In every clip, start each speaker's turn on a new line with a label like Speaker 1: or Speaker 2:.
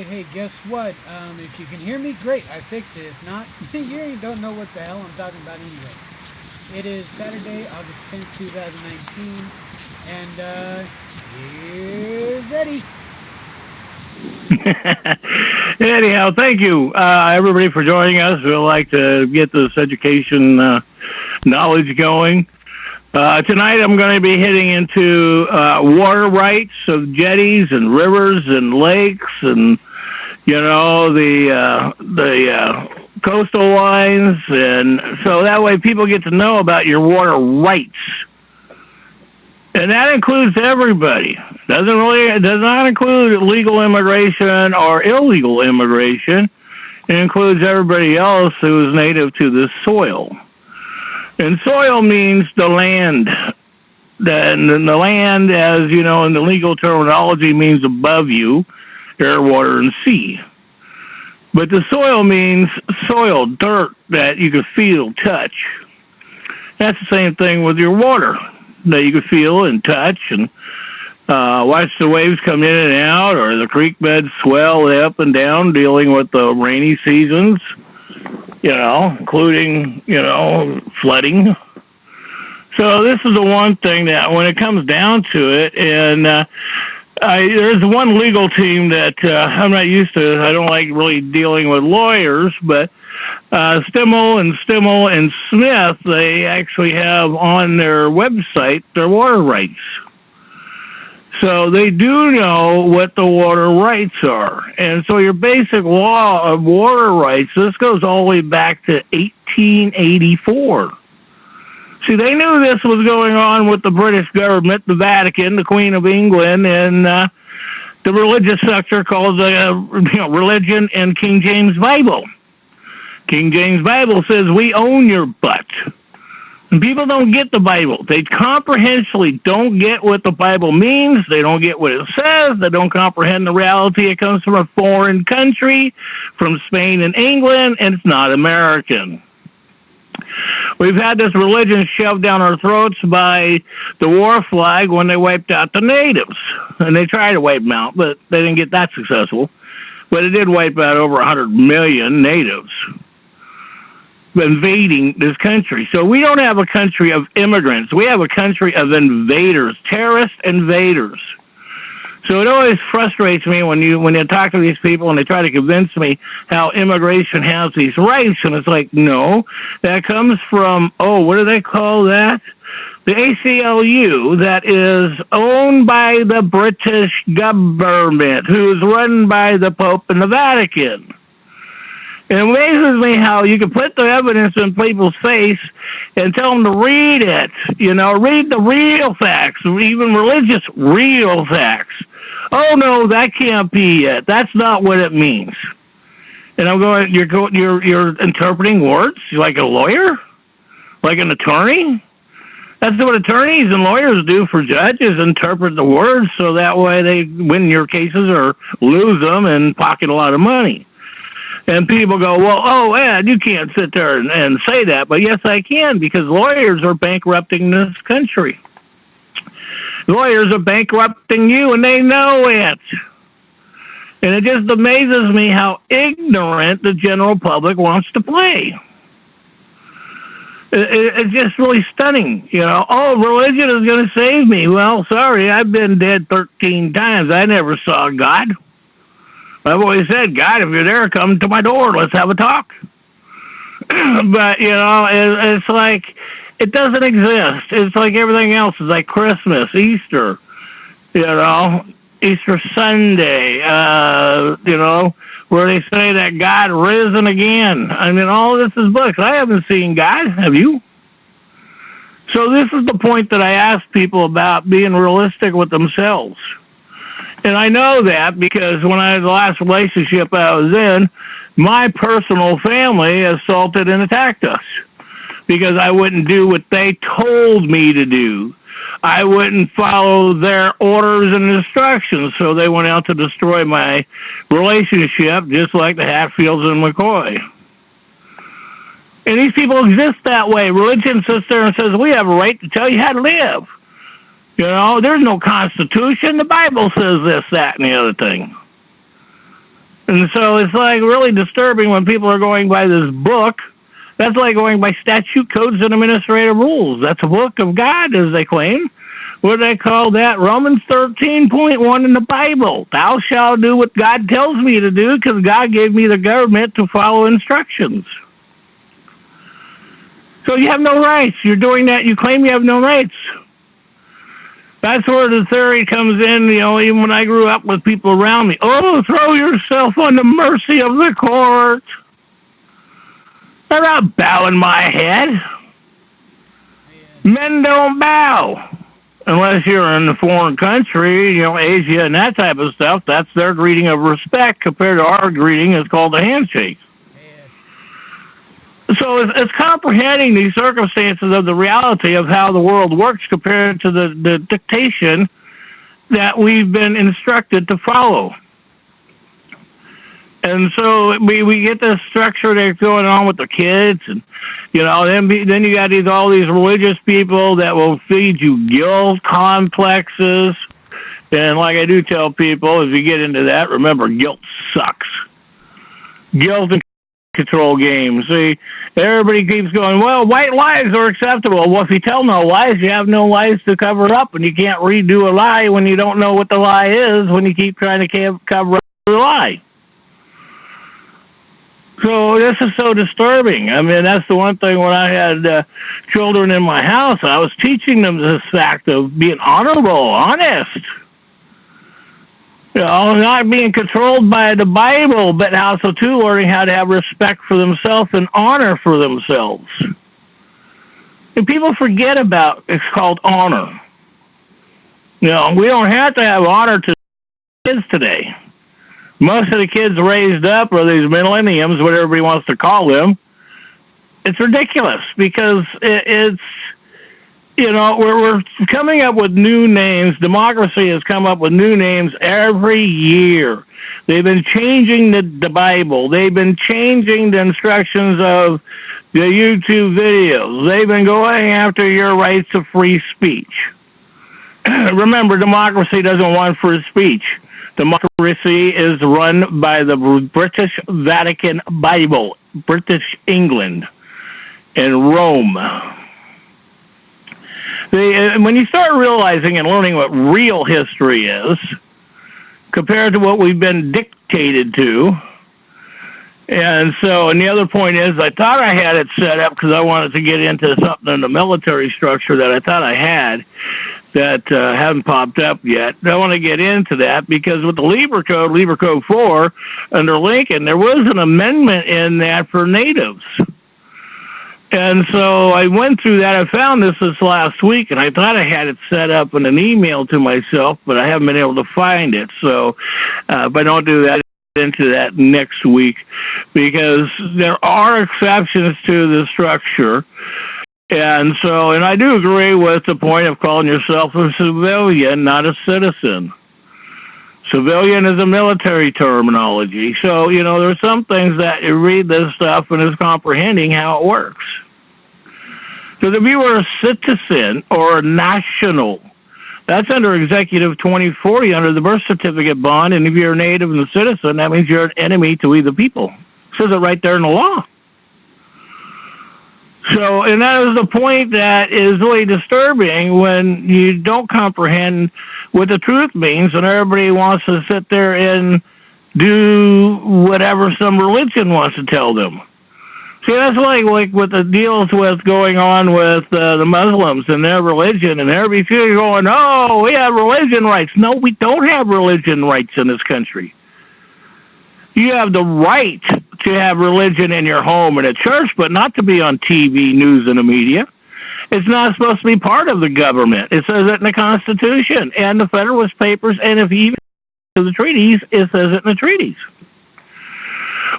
Speaker 1: Hey, guess what? If you can hear me, great, I fixed it. If not, you don't know what the hell I'm talking about anyway. It is Saturday, August 10th, 2019, and here's Eddie.
Speaker 2: Anyhow, thank you, everybody, for joining us. We'd like to get this education knowledge going. Tonight I'm going to be hitting into water rights of jetties and rivers and lakes and, the coastal lines. And so that way people get to know about your water rights. And that includes everybody. It does not include legal immigration or illegal immigration. It includes everybody else who is native to this soil. And soil means the land. The land, as you know, in the legal terminology, means above you, air, water, and sea. But the soil means soil, dirt that you can feel, touch. That's the same thing with your water that you can feel and touch and watch the waves come in and out, or the creek beds swell up and down, dealing with the rainy seasons, including, flooding. So this is the one thing that when it comes down to it, and there's one legal team that I'm not used to. I don't like really dealing with lawyers, but Stimmel and Smith, they actually have on their website their water rights. So they do know what the water rights are. And so your basic law of water rights, this goes all the way back to 1884. See, they knew this was going on with the British government, the Vatican, the Queen of England, and the religious sector called religion and King James Bible. King James Bible says we own your butt. And people don't get the Bible. They comprehensively don't get what the Bible means. They don't get what it says. They don't comprehend the reality. It comes from a foreign country, from Spain and England, and it's not American. We've had this religion shoved down our throats by the war flag when they wiped out the natives. And they tried to wipe them out, but they didn't get that successful. But it did wipe out over 100 million natives invading this country. So we don't have a country of immigrants. We have a country of invaders, terrorist invaders. So it always frustrates me when you talk to these people and they try to convince me how immigration has these rights, and it's like, no, that comes from, what do they call that? The ACLU, that is owned by the British government, who's run by the Pope and the Vatican. It amazes me how you can put the evidence in people's face and tell them to read it, read the real facts, even religious real facts. Oh, no, that can't be it. That's not what it means. And I'm going, you're interpreting words like a lawyer? Like an attorney? That's what attorneys and lawyers do for judges, interpret the words so that way they win your cases or lose them and pocket a lot of money. And people go, well, Ed, you can't sit there and say that. But yes, I can, because lawyers are bankrupting this country. Lawyers are bankrupting you, and they know it. And it just amazes me how ignorant the general public wants to play. It's just really stunning. Religion is going to save me. Well, sorry, I've been dead 13 times. I never saw God. I've always said, God, if you're there, come to my door. Let's have a talk. But, it's like, it doesn't exist. It's like everything else. It's like Christmas, Easter, Easter Sunday, where they say that God risen again. I mean, all of this is books. I haven't seen God. Have you? So this is the point that I ask people about being realistic with themselves. And I know that because when I had the last relationship I was in, my personal family assaulted and attacked us because I wouldn't do what they told me to do. I wouldn't follow their orders and instructions, so they went out to destroy my relationship, just like the Hatfields and McCoy. And these people exist that way. Religion sits there and says, we have a right to tell you how to live. There's no Constitution. The Bible says this, that, and the other thing. And so it's like really disturbing when people are going by this book. That's like going by statute, codes, and administrative rules. That's a book of God, as they claim. What do they call that? Romans 13.1 in the Bible. Thou shalt do what God tells me to do because God gave me the government to follow instructions. So you have no rights. You're doing that. You claim you have no rights. That's where the theory comes in, you know, even when I grew up with people around me. Oh, throw yourself on the mercy of the court. They're not bowing my head. Men don't bow. Unless you're in a foreign country, you know, Asia and that type of stuff, that's their greeting of respect compared to our greeting is called a handshake. So it's comprehending these circumstances of the reality of how the world works compared to the dictation that we've been instructed to follow. And so we get this structure that's going on with the kids, and you know, then you got all these religious people that will feed you guilt complexes. And like I do tell people, if you get into that, remember, guilt sucks. Guilt and control games. See, everybody keeps going, well, white lies are acceptable. Well, if you tell no lies, you have no lies to cover up, and you can't redo a lie when you don't know what the lie is when you keep trying to cover up the lie. So this is so disturbing. I mean, that's the one thing when I had children in my house, I was teaching them this fact of being honorable, honest. You know, not being controlled by the Bible, but also, too, learning how to have respect for themselves and honor for themselves. And people forget about it's called honor. You know, we don't have to have honor to kids today. Most of the kids raised up are these millenniums, what everybody wants to call them. It's ridiculous because it's, you know, we're coming up with new names. Democracy has come up with new names every year. They've been changing the Bible. They've been changing the instructions of the YouTube videos. They've been going after your rights of free speech. Remember, democracy doesn't want free speech. Democracy is run by the British Vatican Bible, British England, and Rome. When you start realizing and learning what real history is, compared to what we've been dictated to, and the other point is, I thought I had it set up because I wanted to get into something in the military structure that I thought I had, that haven't popped up yet. I want to get into that because with the Lieber Code 4, under Lincoln, there was an amendment in that for natives. And so I went through that. I found this last week, and I thought I had it set up in an email to myself, but I haven't been able to find it. So if I don't do that, into that next week, because there are exceptions to the structure. And I do agree with the point of calling yourself a civilian, not a citizen. Civilian is a military terminology. So, you know, there's some things that you read this stuff and is comprehending how it works. So if you were a citizen or a national, that's under Executive 2040 under the birth certificate bond. And if you're a native and a citizen, that means you're an enemy to we the people. It says it right there in the law. So, and that is the point that is really disturbing when you don't comprehend what the truth means and everybody wants to sit there and do whatever some religion wants to tell them. See, that's like what the deals with going on with the Muslims and their religion, and everybody going, oh, we have religion rights. No, we don't have religion rights in this country. You have the right to have religion in your home and at church, but not to be on TV, news, and the media. It's not supposed to be part of the government. It says it in the Constitution and the Federalist Papers, and if even to the treaties, it says it in the treaties.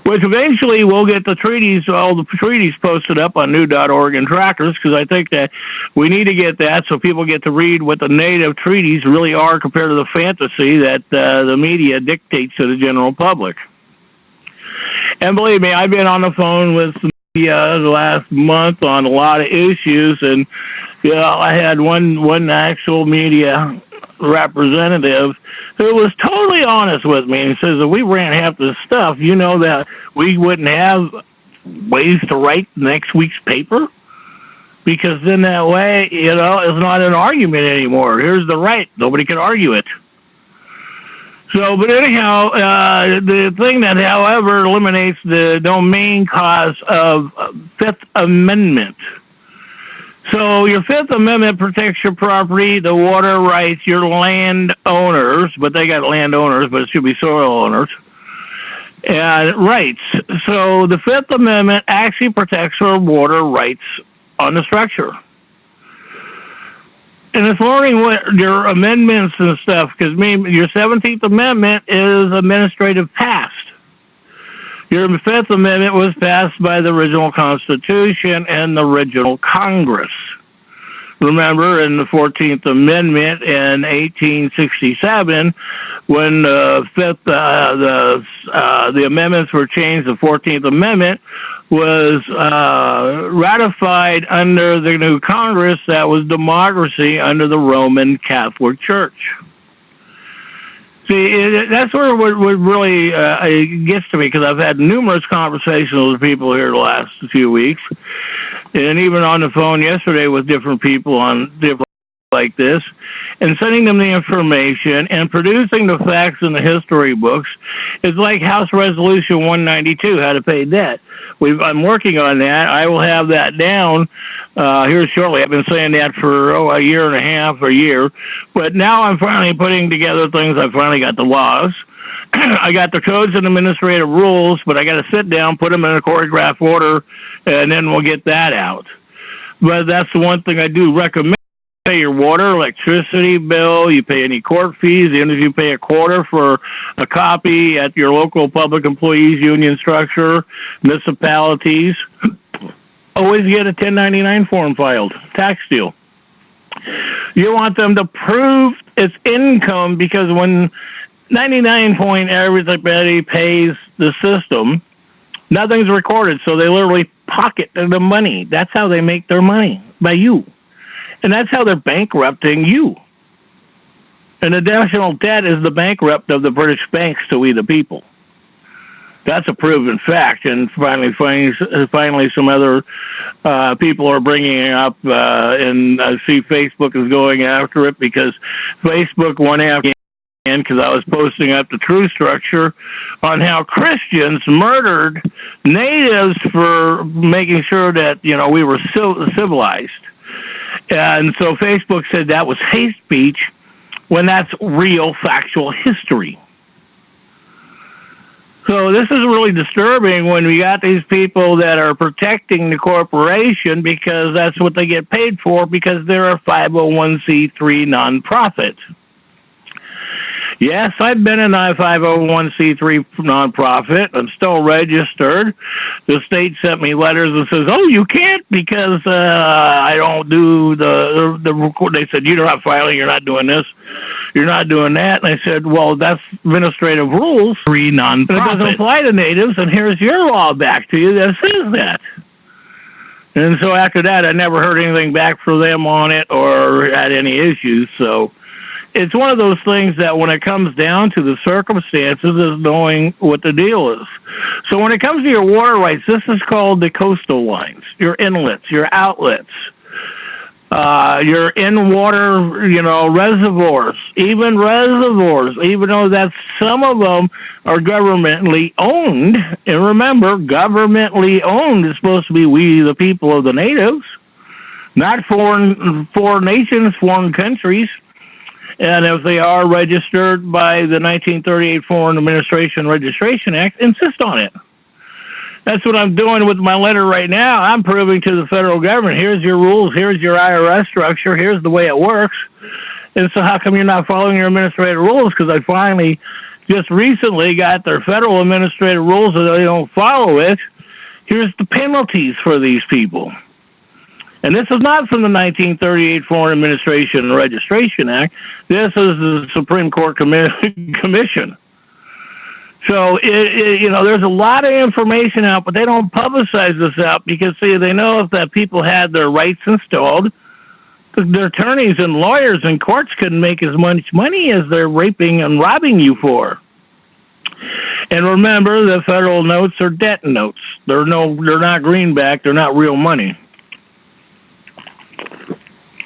Speaker 2: Which eventually we'll get the treaties, all the treaties posted up on new.org and trackers, because I think that we need to get that so people get to read what the native treaties really are compared to the fantasy that the media dictates to the general public. And believe me, I've been on the phone with the media the last month on a lot of issues, and you know, I had one actual media representative who was totally honest with me and says, if we ran half this stuff, you know that we wouldn't have ways to write next week's paper? Because then that way, it's not an argument anymore. Here's the right. Nobody can argue it. So, but anyhow, the thing that, however, eliminates the domain cause of Fifth Amendment. So your Fifth Amendment protects your property, the water rights, your land owners, but they got landowners, but it should be soil owners, and rights. So the Fifth Amendment actually protects our water rights on the structure. And it's learning what your amendments and stuff, because your 17th Amendment is administrative passed. Your Fifth Amendment was passed by the original Constitution and the original Congress. Remember, in the 14th Amendment in 1867, when the amendments were changed, the 14th Amendment was ratified under the new Congress that was democracy under the Roman Catholic Church. See, that's where what really gets to me, because I've had numerous conversations with people here the last few weeks, and even on the phone yesterday with different people on different like this, and sending them the information and producing the facts in the history books is like House Resolution 192, how to pay debt. I'm working on that. I will have that down here shortly. I've been saying that for a year and a half, a year, but now I'm finally putting together things. I finally got the laws. I got the codes and administrative rules, but I got to sit down, put them in a choreographed order, and then we'll get that out. But that's the one thing I do recommend. Pay your water, electricity bill, you pay any court fees, even if you pay a quarter for a copy at your local public employees union structure, municipalities, always get a 1099 form filed, tax deal. You want them to prove its income, because when 99 point everybody pays the system, nothing's recorded, so they literally pocket the money. That's how they make their money, by you. And that's how they're bankrupting you. And the national debt is the bankrupt of the British banks to we the people. That's a proven fact. And finally some other people are bringing it up, and I see Facebook is going after it, because Facebook went after because I was posting up the true structure on how Christians murdered natives for making sure that, we were civilized. And so Facebook said that was hate speech, when that's real factual history. So this is really disturbing when we got these people that are protecting the corporation, because that's what they get paid for, because they're a 501c3 nonprofit. Yes, I've been in a 501c3 nonprofit. I'm still registered. The state sent me letters and says, "Oh, you can't because I don't do the record." They said, "You're not filing. You're not doing this. You're not doing that." And I said, "Well, that's administrative rules. Free nonprofit. It doesn't apply to natives. And here's your law back to you that says that." And so after that, I never heard anything back from them on it or had any issues. So it's one of those things that when it comes down to the circumstances is knowing what the deal is. So when it comes to your water rights, this is called the coastal lines, your inlets, your outlets, your in-water, reservoirs, even though that some of them are governmentally owned. And remember, governmentally owned is supposed to be we, the people of the natives, not foreign nations, foreign countries. And if they are registered by the 1938 Foreign Administration Registration Act, insist on it. That's what I'm doing with my letter right now. I'm proving to the federal government, here's your rules, here's your IRS structure, here's the way it works. And so how come you're not following your administrative rules? Because I finally just recently got their federal administrative rules that they don't follow it. Here's the penalties for these people. And this is not from the 1938 Foreign Administration and Registration Act. This is the Supreme Court Commission. So, there's a lot of information out, but they don't publicize this out because, see, they know if that people had their rights installed, the attorneys and lawyers and courts couldn't make as much money as they're raping and robbing you for. And remember, the federal notes are debt notes. They're not greenback. They're not real money.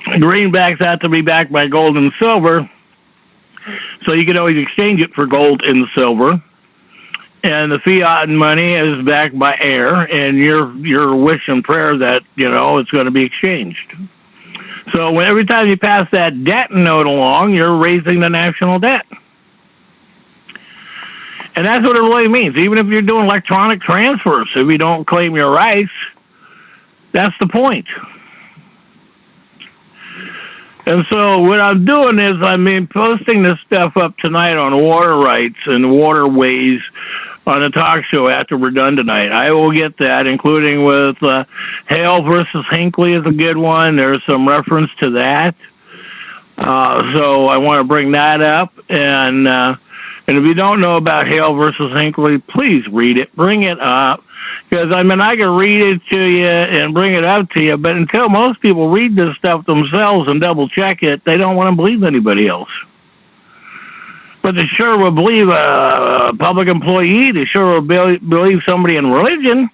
Speaker 2: Greenbacks have to be backed by gold and silver, so you can always exchange it for gold and silver. And the fiat money is backed by air, and your wish and prayer that it's going to be exchanged. So every time you pass that debt note along, you're raising the national debt. And that's what it really means. Even if you're doing electronic transfers, if you don't claim your rights, that's the point. And so what I'm doing is posting this stuff up tonight on water rights and waterways on a talk show after we're done tonight. I will get that, including with Hale versus Hinckley is a good one. There's some reference to that. So I want to bring that up. And if you don't know about Hale versus Hinckley, please read it. Bring it up. Because, I can read it to you and bring it up to you, but until most people read this stuff themselves and double-check it, they don't want to believe anybody else. But they sure will believe a public employee. They sure will believe somebody in religion.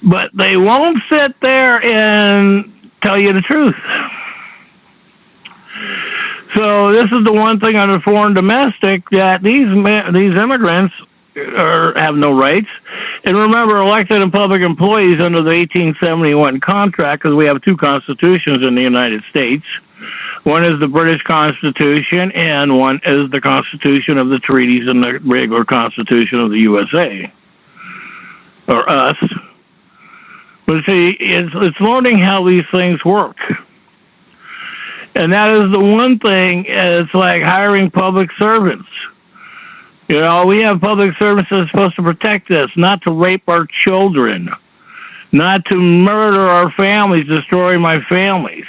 Speaker 2: But they won't sit there and tell you the truth. So this is the one thing under foreign domestic, that these immigrants have no rights. And remember, elected and public employees under the 1871 contract, because we have two constitutions in the United States. One is the British Constitution, and one is the Constitution of the Treaties and the regular Constitution of the USA, or us. But see, it's learning how these things work. And that is the one thing, it's like hiring public servants. We have public servants that are supposed to protect us, not to rape our children, not to murder our families, destroy my families.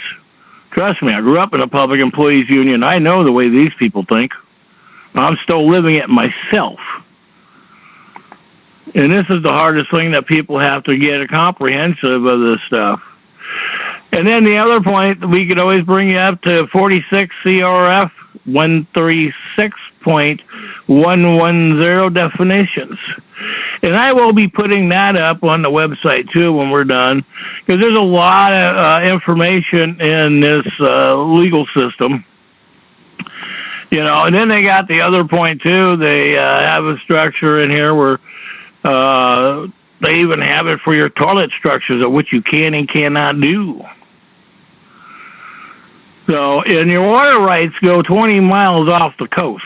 Speaker 2: Trust me, I grew up in a public employees union. I know the way these people think. I'm still living it myself. And this is the hardest thing that people have to get a comprehensive of this stuff. And then the other point, we could always bring you up to 46 CRF 136.110 definitions. And I will be putting that up on the website too when we're done, because there's a lot of information in this legal system. And then they got the other point too. They have a structure in here where they even have it for your toilet structures of what you can and cannot do. So, and your water rights go 20 miles off the coast.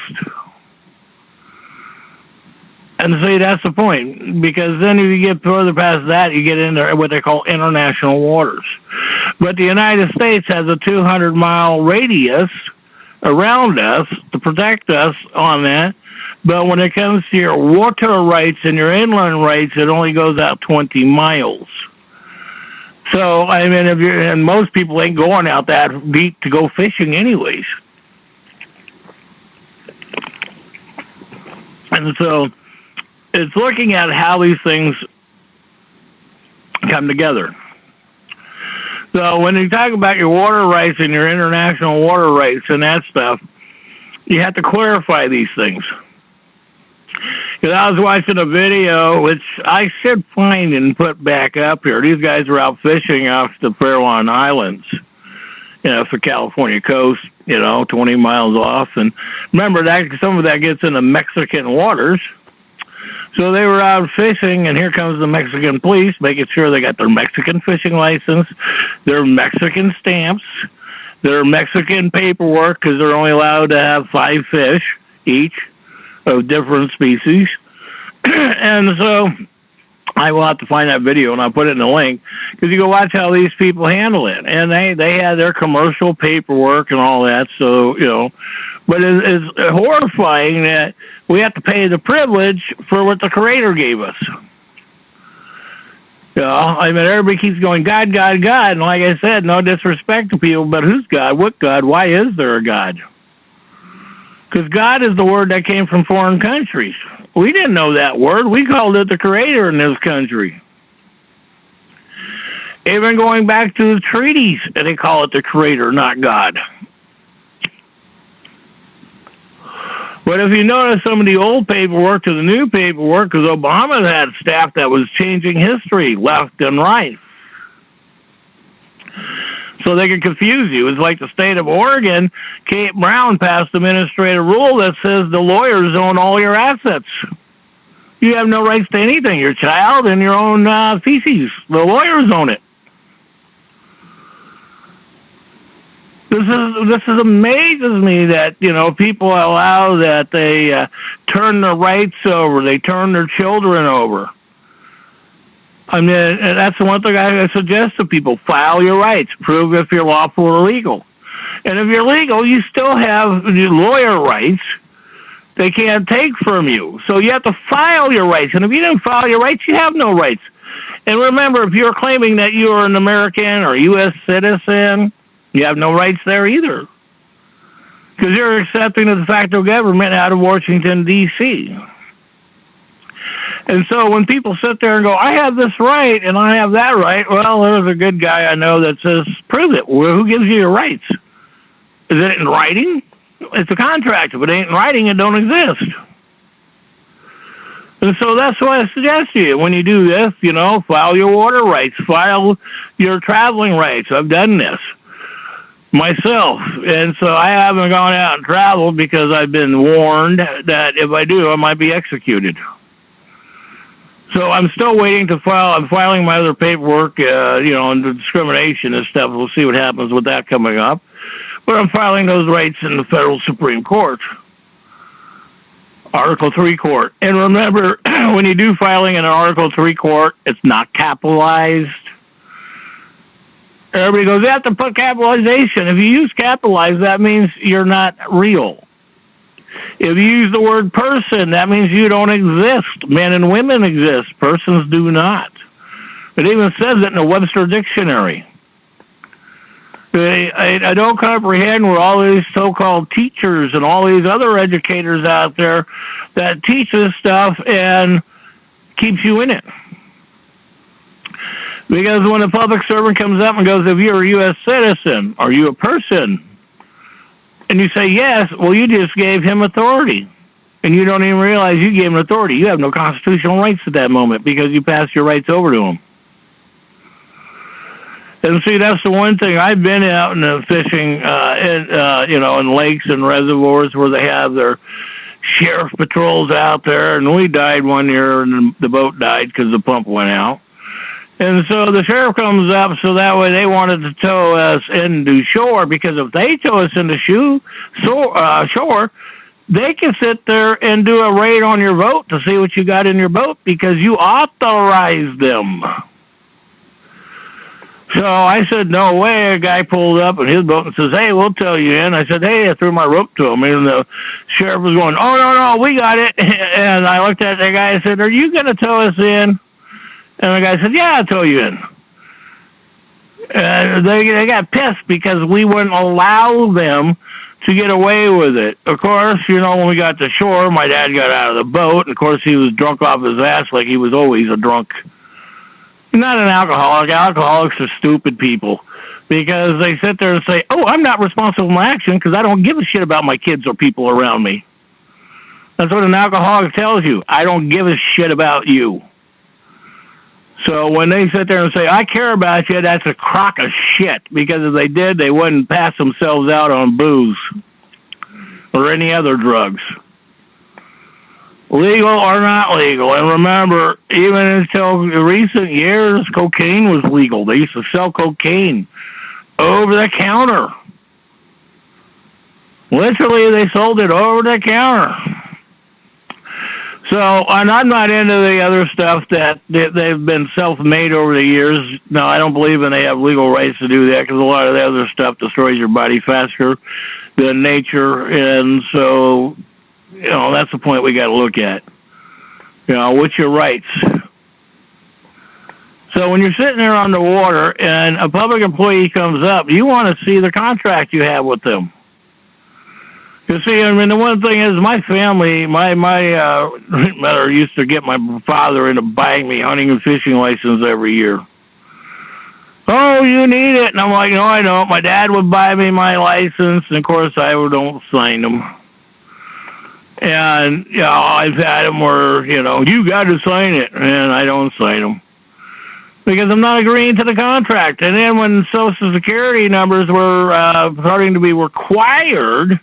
Speaker 2: And see, that's the point, because then if you get further past that, you get into what they call international waters. But the United States has a 200-mile radius around us to protect us on that. But when it comes to your water rights and your inland rights, it only goes out 20 miles. So, and most people ain't going out that deep to go fishing anyways. And so, it's looking at how these things come together. So, when you talk about your water rights and your international water rights and that stuff, you have to clarify these things. Because I was watching a video, which I should find and put back up here. These guys were out fishing off the Farallon Islands, off the California coast, 20 miles off. And remember, that some of that gets into Mexican waters. So they were out fishing, and here comes the Mexican police, making sure they got their Mexican fishing license, their Mexican stamps, their Mexican paperwork, because they're only allowed to have 5 fish each of different species. And so I will have to find that video and I'll put it in the link, because you can watch how these people handle it. And they had their commercial paperwork and all that. So, but it's horrifying that we have to pay the privilege for what the Creator gave us. Everybody keeps going, God, God, God. And like I said, no disrespect to people, but who's God? What God? Why is there a God? Because God is the word that came from foreign countries. We didn't know that word. We called it the Creator in this country. Even going back to the treaties, and they call it the Creator, not God. But if you notice some of the old paperwork to the new paperwork, because Obama had staff that was changing history left and right, so they could confuse you. It's like the state of Oregon, Kate Brown passed an administrative rule that says the lawyers own all your assets. You have no rights to anything, your child and your own feces. The lawyers own it. This is amazes me that, you know, people allow that they turn their rights over, they turn their children over. I mean, and that's the one thing I suggest to people: file your rights, prove if you're lawful or legal. And if you're legal, you still have lawyer rights they can't take from you. So you have to file your rights. And if you didn't file your rights, you have no rights. And remember, if you're claiming that you are an American or U.S. citizen, you have no rights there either, because you're accepting the de facto government out of Washington, D.C. And so when people sit there and go, I have this right and I have that right, well, there's a good guy I know that says, prove it. Well, who gives you your rights? Is it in writing? It's a contract. If it ain't in writing, it don't exist. And so that's what I suggest to you. When you do this, you know, file your water rights, file your traveling rights. I've done this myself, and so I haven't gone out and traveled because I've been warned that if I do, I might be executed. So I'm still waiting to file. I'm filing my other paperwork, you know, on the discrimination and stuff. We'll see what happens with that coming up. But I'm filing those rights in the federal Supreme Court, Article 3 court. And remember, when you do filing in an Article 3 court, it's not capitalized. Everybody goes, you have to put capitalization. If you use capitalized, that means you're not real. If you use the word person, that means you don't exist. Men and women exist. Persons do not. It even says it in the Webster Dictionary. I don't comprehend where all these so-called teachers and all these other educators out there that teach this stuff and keeps you in it. Because when a public servant comes up and goes, if you're a U.S. citizen, are you a person? And you say yes, well, you just gave him authority. And you don't even realize you gave him authority. You have no constitutional rights at that moment because you passed your rights over to him. And see, that's the one thing. I've been out in the fishing, you know, in lakes and reservoirs where they have their sheriff patrols out there. And we died one year, and the boat died because the pump went out. And so the sheriff comes up, so that way they wanted to tow us into shore, because if they tow us into shore, they can sit there and do a raid on your boat to see what you got in your boat because you authorized them. So I said, no way. A guy pulled up in his boat and says, hey, we'll tow you in. I said, hey, I threw my rope to him. And the sheriff was going, oh, no, we got it. And I looked at the guy and said, are you going to tow us in? And the guy said, yeah, I'll tow you in. They got pissed because we wouldn't allow them to get away with it. Of course, you know, when we got to shore, my dad got out of the boat. And, of course, he was drunk off his ass like he was always a drunk. Not an alcoholic. Alcoholics are stupid people because they sit there and say, oh, I'm not responsible for my action because I don't give a shit about my kids or people around me. That's what an alcoholic tells you. I don't give a shit about you. So when they sit there and say, I care about you, that's a crock of shit, because if they did, they wouldn't pass themselves out on booze or any other drugs. Legal or not legal. And remember, even until recent years, cocaine was legal. They used to sell cocaine over the counter. Literally, they sold it over the counter. So, and I'm not into the other stuff that they've been self-made over the years. No, I don't believe in they have legal rights to do that, because a lot of the other stuff destroys your body faster than nature. And so, you know, that's the point we got to look at. You know, what's your rights? So when you're sitting there on the water and a public employee comes up, you want to see the contract you have with them. You see, I mean, the one thing is, my family, my mother used to get my father into buying me hunting and fishing license every year. oh, you need it. And I'm like, no, I don't. My dad would buy me my license, and of course I don't sign them. And, I've had them where, you got to sign it, and I don't sign them. Because I'm not agreeing to the contract. And then when Social Security numbers were starting to be required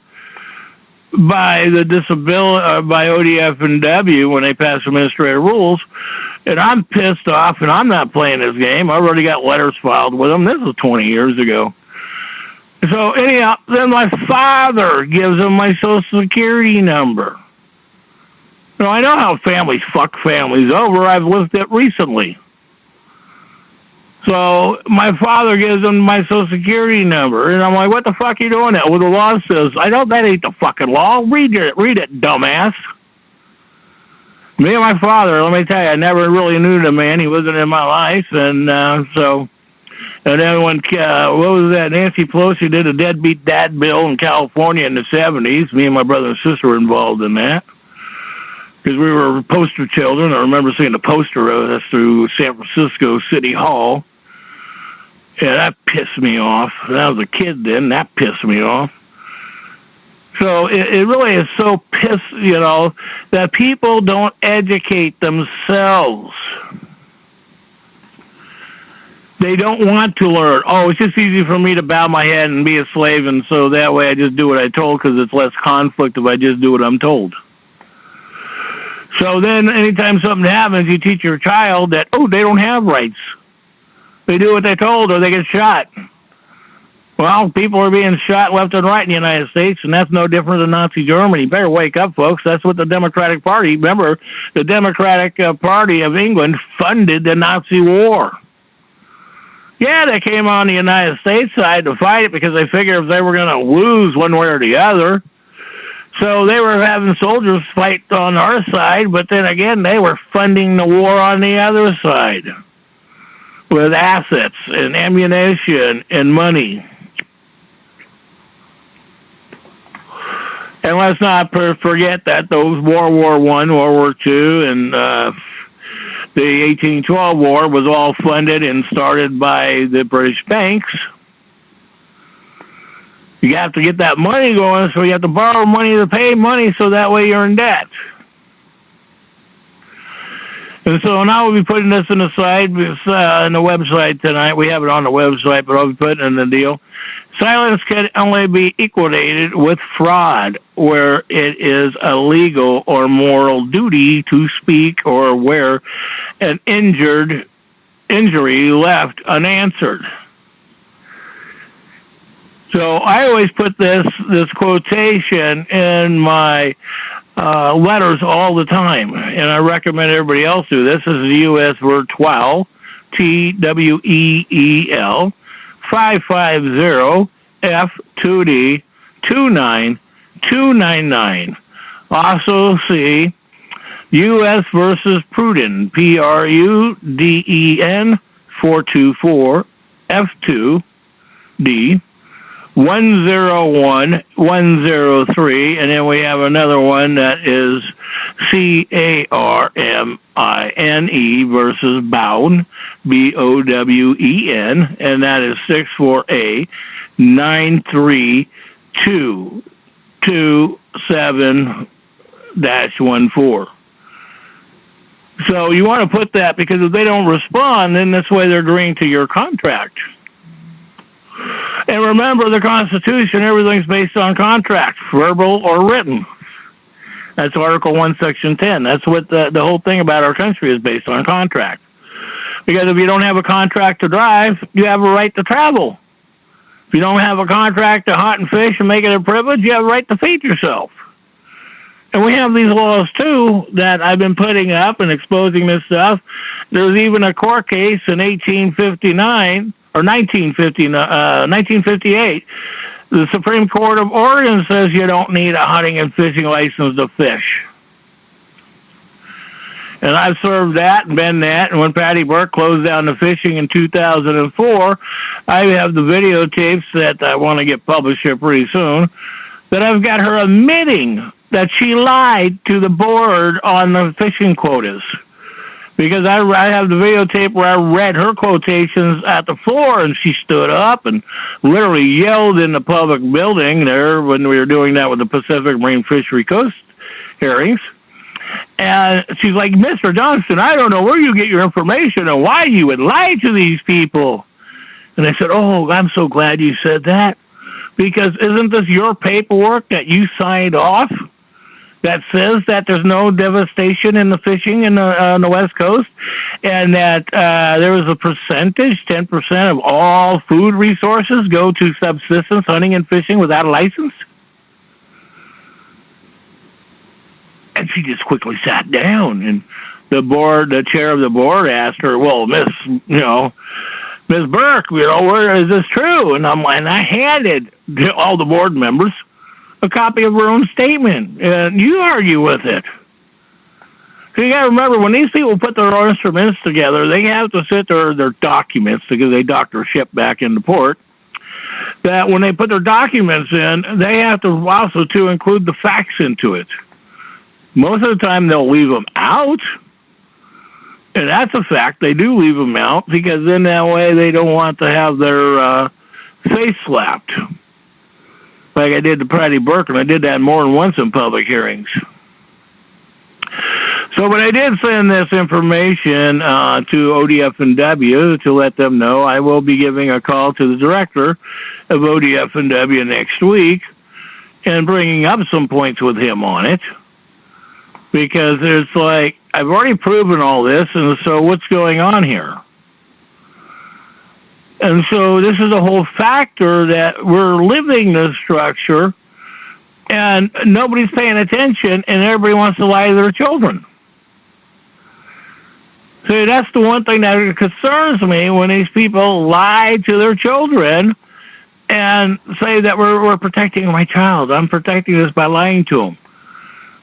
Speaker 2: by the by ODF and W when they passed administrative rules, and I'm pissed off, and I'm not playing this game. I've already got letters filed with them. This was 20 years ago. So anyhow, then my father gives him my Social Security number. I know how families fuck families over. I've lived it recently. So my father gives him my Social Security number, and I'm like, what the fuck are you doing that? Well, the law says, I know that ain't the fucking law. Read it, dumbass. Me and my father, let me tell you, I never really knew the man. He wasn't in my life, and and then when, what was that, Nancy Pelosi did a deadbeat dad bill in California in the 70s. Me and my brother and sister were involved in that. Because we were poster children. I remember seeing the poster of us through San Francisco City Hall. Yeah, that pissed me off. I was a kid then. That pissed me off. So it really is so that people don't educate themselves. They don't want to learn. Oh, it's just easy for me to bow my head and be a slave, and so that way I just do what I told because it's less conflict if I just do what I'm told. So then anytime something happens, you teach your child that, they don't have rights. They do what they're told or they get shot. Well, people are being shot left and right in the United States, and that's no different than Nazi Germany. You better wake up, folks. That's what the Democratic Party, remember, the Democratic Party of England funded the Nazi war. Yeah, they came on the United States side to fight it because they figured if they were going to lose one way or the other. So they were having soldiers fight on our side, but then again, they were funding the war on the other side with assets and ammunition and money. And let's not forget that those World War I, World War II, and the 1812 war was all funded and started by the British banks. You have to get that money going, so you have to borrow money to pay money, so that way you're in debt. And so now we'll be putting this in the side, on the website tonight. We have it on the website, but I'll be putting it in the deal. Silence can only be equated with fraud, where it is a legal or moral duty to speak or where an injury left unanswered. So I always put this quotation in my letters all the time, and I recommend everybody else do. This is the U.S. word TWEL, TWEEL, 550F2D29299. Also see U.S. versus Pruden, PRUDEN 424 F2D 101103, and then we have another one that is CARMINE versus Bowen, BOWEN, and that is 64A9327-14. So you want to put that, because if they don't respond, then this way they're agreeing to your contract. And remember, the Constitution, everything's based on contract, verbal or written. That's Article 1, Section 10. That's what the whole thing about our country is based on contract. Because if you don't have a contract to drive, you have a right to travel. If you don't have a contract to hunt and fish and make it a privilege, you have a right to feed yourself. And we have these laws, too, that I've been putting up and exposing this stuff. There's even a court case in 1859, or 1958. The Supreme Court of Oregon says you don't need a hunting and fishing license to fish. And I've served that and been that. And when Patty Burke closed down the fishing in 2004, I have the videotapes that I want to get published here pretty soon, that I've got her admitting that she lied to the board on the fishing quotas. Because I have the videotape where I read her quotations at the floor, and she stood up and literally yelled in the public building there when we were doing that with the Pacific Marine Fishery Coast hearings. And she's like, Mr. Johnston, I don't know where you get your information and why you would lie to these people. And I said, oh, I'm so glad you said that. Because isn't this your paperwork that you signed off that says that there's no devastation in the fishing on the West Coast, and that there was a percentage, 10% of all food resources go to subsistence hunting and fishing without a license? And she just quickly sat down, and the chair of the board asked her, well, Miss Burke, where is this true? And I handed all the board members a copy of her own statement, and you argue with it. So you got to remember, when these people put their instruments together, they have to sit their documents, because they dock their ship back into port, that when they put their documents in, they have to also to include the facts into it. Most of the time, they'll leave them out, and that's a fact. They do leave them out, because then that way they don't want to have their face slapped. Like I did to Patty Burke, and I did that more than once in public hearings. So, but I did send this information to ODF&W to let them know I will be giving a call to the director of ODF&W next week and bringing up some points with him on it. Because it's like, I've already proven all this, and so what's going on here? And so this is a whole factor that we're living this structure, and nobody's paying attention, and everybody wants to lie to their children. So that's the one thing that concerns me, when these people lie to their children and say that we're protecting my child. I'm protecting this by lying to them.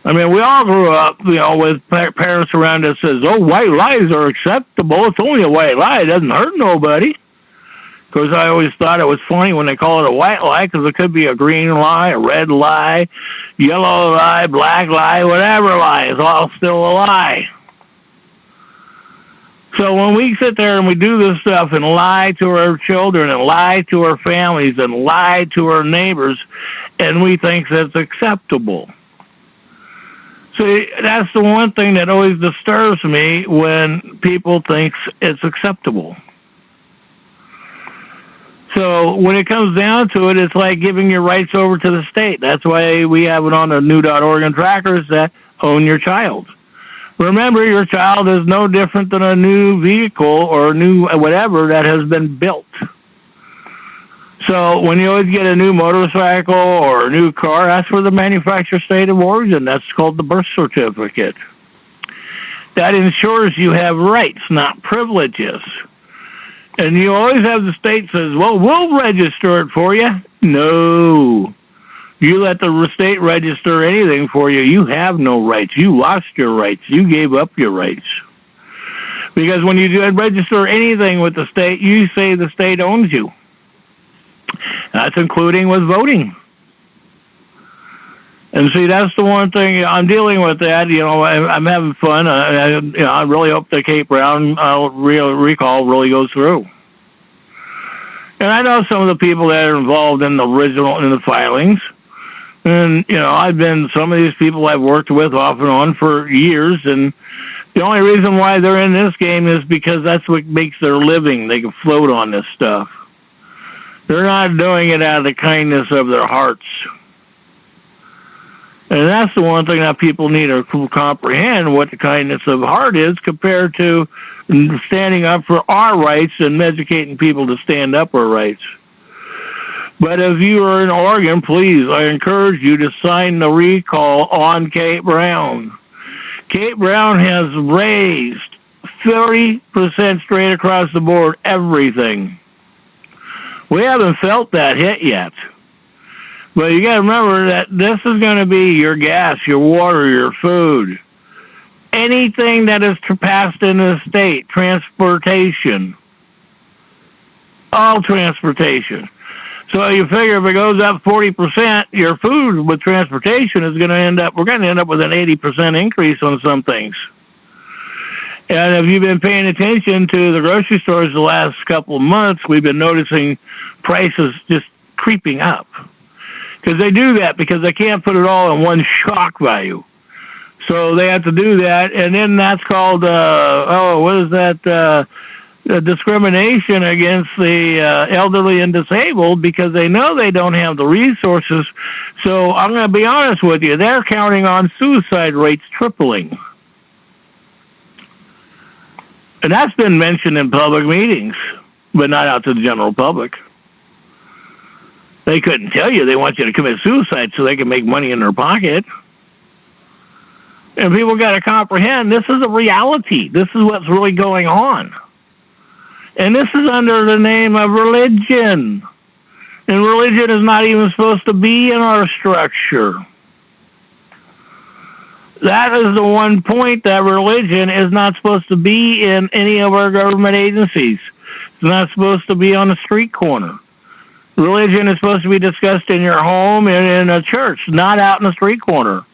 Speaker 2: I mean, we all grew up, with parents around us says, oh, white lies are acceptable. It's only a white lie. It doesn't hurt nobody. Because I always thought it was funny when they call it a white lie, because it could be a green lie, a red lie, yellow lie, black lie, whatever lie. It's all still a lie. So when we sit there and we do this stuff and lie to our children and lie to our families and lie to our neighbors, and we think that's acceptable. See, that's the one thing that always disturbs me, when people think it's acceptable. So when it comes down to it, it's like giving your rights over to the state. That's why we have it on the new.org trackers that own your child. Remember, your child is no different than a new vehicle or a new whatever that has been built. So when you always get a new motorcycle or a new car, ask for the manufacturer state of origin. That's called the birth certificate. That ensures you have rights, not privileges. And you always have the state says, well, we'll register it for you. No. You let the state register anything for you. You have no rights. You lost your rights. You gave up your rights. Because when you do register anything with the state, you say the state owns you. That's including with voting. And see, that's the one thing I'm dealing with. That I'm having fun. I really hope the Kate Brown recall really goes through. And I know some of the people that are involved in the filings. And some of these people I've worked with off and on for years. And the only reason why they're in this game is because that's what makes their living. They can float on this stuff. They're not doing it out of the kindness of their hearts. And that's the one thing that people need to comprehend, what the kindness of heart is compared to standing up for our rights and educating people to stand up for rights. But if you are in Oregon, please, I encourage you to sign the recall on Kate Brown. Kate Brown has raised 30% straight across the board, everything. We haven't felt that hit yet. But you got to remember that this is going to be your gas, your water, your food. Anything that is passed in the state, transportation. All transportation. So you figure if it goes up 40%, your food with transportation is going to we're going to end up with an 80% increase on some things. And if you've been paying attention to the grocery stores the last couple of months, we've been noticing prices just creeping up. Because they do that because they can't put it all in one shock value. So they have to do that, and then that's called, discrimination against the elderly and disabled, because they know they don't have the resources. So I'm going to be honest with you, they're counting on suicide rates tripling. And that's been mentioned in public meetings, but not out to the general public. They couldn't tell you they want you to commit suicide so they can make money in their pocket. And people got to comprehend this is a reality. This is what's really going on. And this is under the name of religion. And religion is not even supposed to be in our structure. That is the one point, that religion is not supposed to be in any of our government agencies. It's not supposed to be on a street corner. Religion is supposed to be discussed in your home and in a church, not out in the street corner.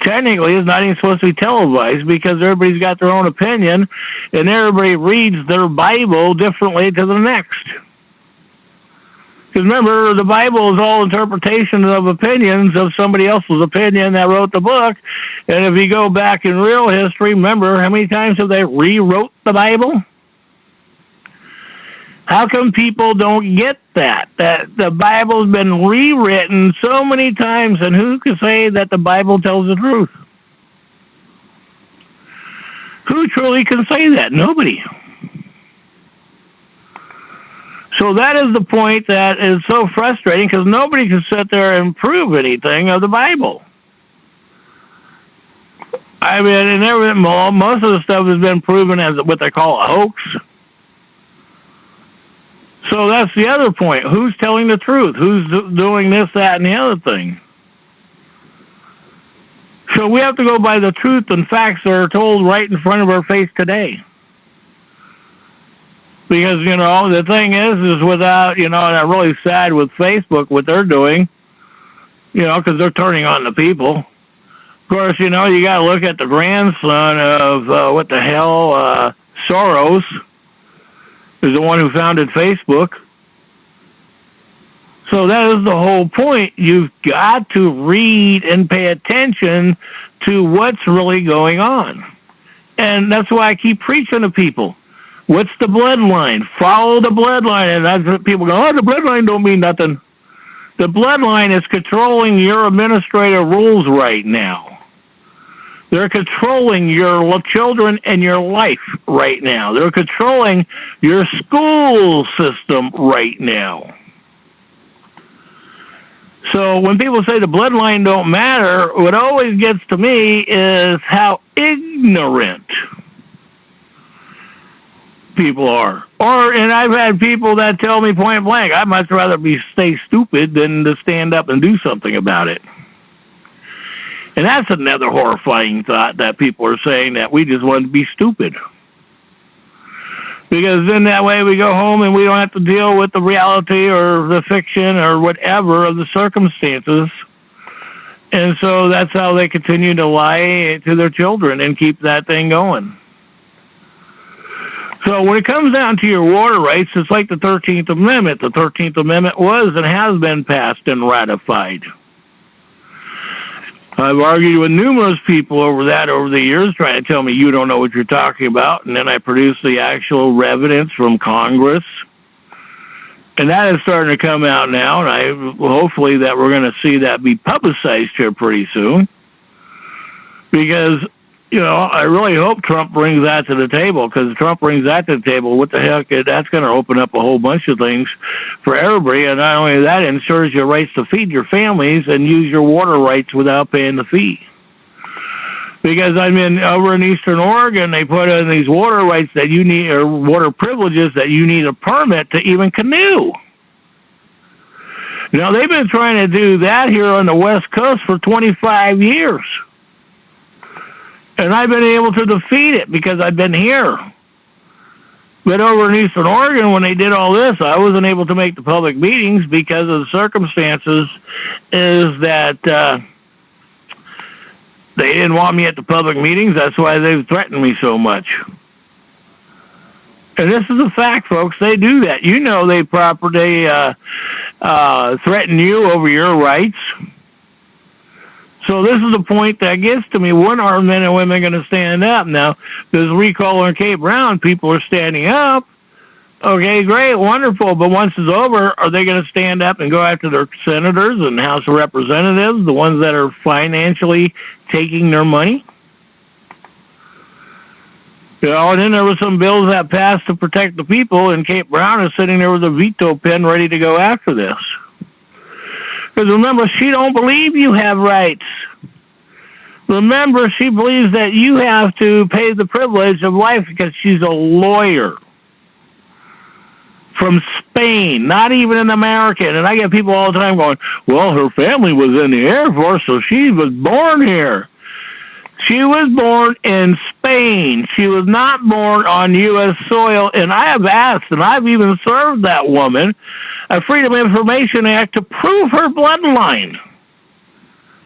Speaker 2: Technically, it's not even supposed to be televised because everybody's got their own opinion and everybody reads their Bible differently to the next. Because remember, the Bible is all interpretations of opinions of somebody else's opinion that wrote the book. And if you go back in real history, remember how many times have they rewrote the Bible? How come people don't get that? That the Bible's been rewritten so many times, and who can say that the Bible tells the truth? Who truly can say that? Nobody. So that is the point that is so frustrating, because nobody can sit there and prove anything of the Bible. I mean, and everything, most of the stuff has been proven as what they call a hoax. So that's the other point. Who's telling the truth? Who's doing this, that, and the other thing? So we have to go by the truth and facts that are told right in front of our face today. Because, the thing is without, and I'm really sad with Facebook, what they're doing, because they're turning on the people. Of course, you got to look at the grandson of, Soros, is the one who founded Facebook. So that is the whole point. You've got to read and pay attention to what's really going on. And that's why I keep preaching to people. What's the bloodline? Follow the bloodline. And that's what people go, the bloodline don't mean nothing. The bloodline is controlling your administrative rules right now. They're controlling your children and your life right now. They're controlling your school system right now. So when people say the bloodline don't matter, what always gets to me is how ignorant people are. And I've had people that tell me point blank, I'd much rather stay stupid than to stand up and do something about it. And that's another horrifying thought, that people are saying that we just want to be stupid. Because then that way we go home and we don't have to deal with the reality or the fiction or whatever of the circumstances. And so that's how they continue to lie to their children and keep that thing going. So when it comes down to your water rights, it's like the 13th Amendment. The 13th Amendment was and has been passed and ratified. I've argued with numerous people over the years, trying to tell me you don't know what you're talking about, and then I produce the actual evidence from Congress. And that is starting to come out now, and hopefully that we're going to see that be publicized here pretty soon. Because, I really hope Trump brings that to the table, because if Trump brings that to the table, what the heck, that's going to open up a whole bunch of things for everybody. And not only that, it ensures your rights to feed your families and use your water rights without paying the fee. Because over in Eastern Oregon, they put in these water rights that you need, or water privileges that you need a permit to even canoe. They've been trying to do that here on the West Coast for 25 years. And I've been able to defeat it because I've been here. But over in Eastern Oregon, when they did all this, I wasn't able to make the public meetings because of the circumstances is that they didn't want me at the public meetings. That's why they've threatened me so much. And this is a fact, folks. They do that. You know they threaten you over your rights. So this is the point that gets to me. When are men and women going to stand up? Now, this recall on Cape Brown, people are standing up. Okay, great, wonderful. But once it's over, are they going to stand up and go after their senators and House of Representatives, the ones that are financially taking their money? You know, and then there were some bills that passed to protect the people, and Cape Brown is sitting there with a veto pen ready to go after this. Because remember, she don't believe you have rights. Remember, she believes that you have to pay the privilege of life because she's a lawyer from Spain, not even an American. And I get people all the time going, well, her family was in the Air Force, so she was born here. She was born in Spain. She was not born on U.S. soil. And I have asked, and I've even served that woman, a Freedom of Information Act to prove her bloodline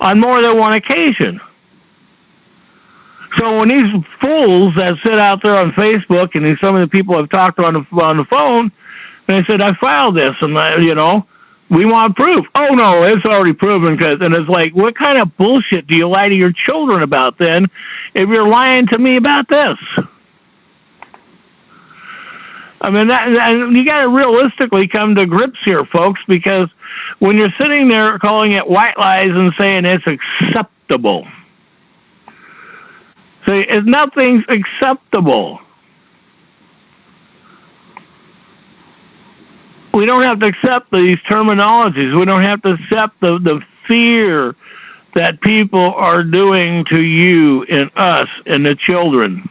Speaker 2: on more than one occasion. So when these fools that sit out there on Facebook, and some of the people I've talked to on the phone, they said, I filed this, and we want proof. Oh, no, it's already proven. And it's like, what kind of bullshit do you lie to your children about then if you're lying to me about this? I mean, you got to realistically come to grips here, folks, because when you're sitting there calling it white lies and saying it's acceptable, see, nothing's acceptable. We don't have to accept these terminologies. We don't have to accept the fear that people are doing to you and us and the children.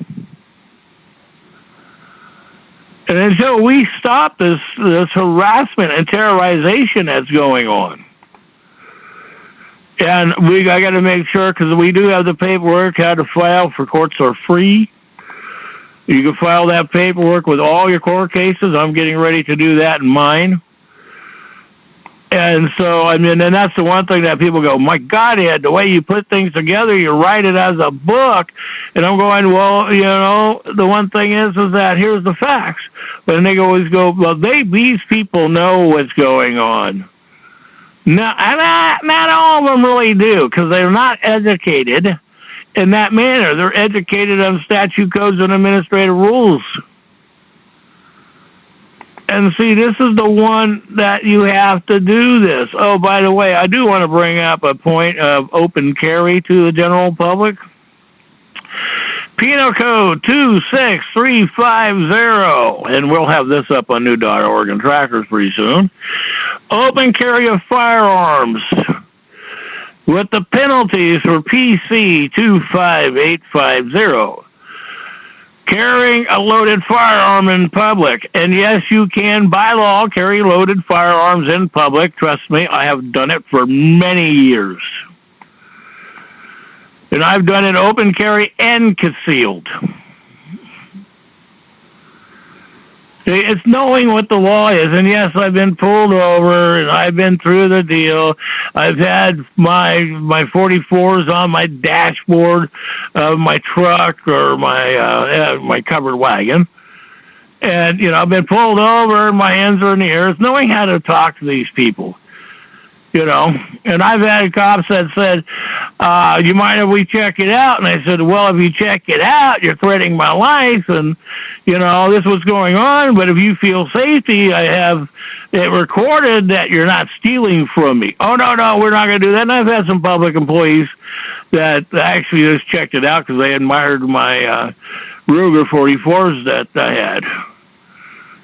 Speaker 2: And until we stop this harassment and terrorization that's going on, and I got to make sure, because we do have the paperwork how to file for courts are free. You can file that paperwork with all your court cases. I'm getting ready to do that in mine. And so, I mean, and that's the one thing that people go, my God, Ed, the way you put things together, you write it as a book. And I'm going, well, the one thing is that here's the facts. But then they always go, well, these people know what's going on. No, not all of them really do, because they're not educated in that manner. They're educated on statute codes and administrative rules. And see, this is the one that you have to do this. Oh, by the way, I do want to bring up a point of open carry to the general public. Penal Code 26350, and we'll have this up on new.org and trackers pretty soon. Open carry of firearms with the penalties for PC 25850. Carrying a loaded firearm in public. And yes, you can, by law, carry loaded firearms in public. Trust me, I have done it for many years. And I've done it open carry and concealed. It's knowing what the law is. And yes, I've been pulled over, and I've been through the deal. I've had my 44s on my dashboard of my truck or my covered wagon. And, I've been pulled over, and my hands are in the air. It's knowing how to talk to these people. And I've had cops that said, you mind if we check it out? And I said, well, if you check it out, you're threatening my life, and, this is what's going on, but if you feel safety, I have it recorded that you're not stealing from me. Oh, no, we're not going to do that. And I've had some public employees that actually just checked it out because they admired my Ruger 44s that I had.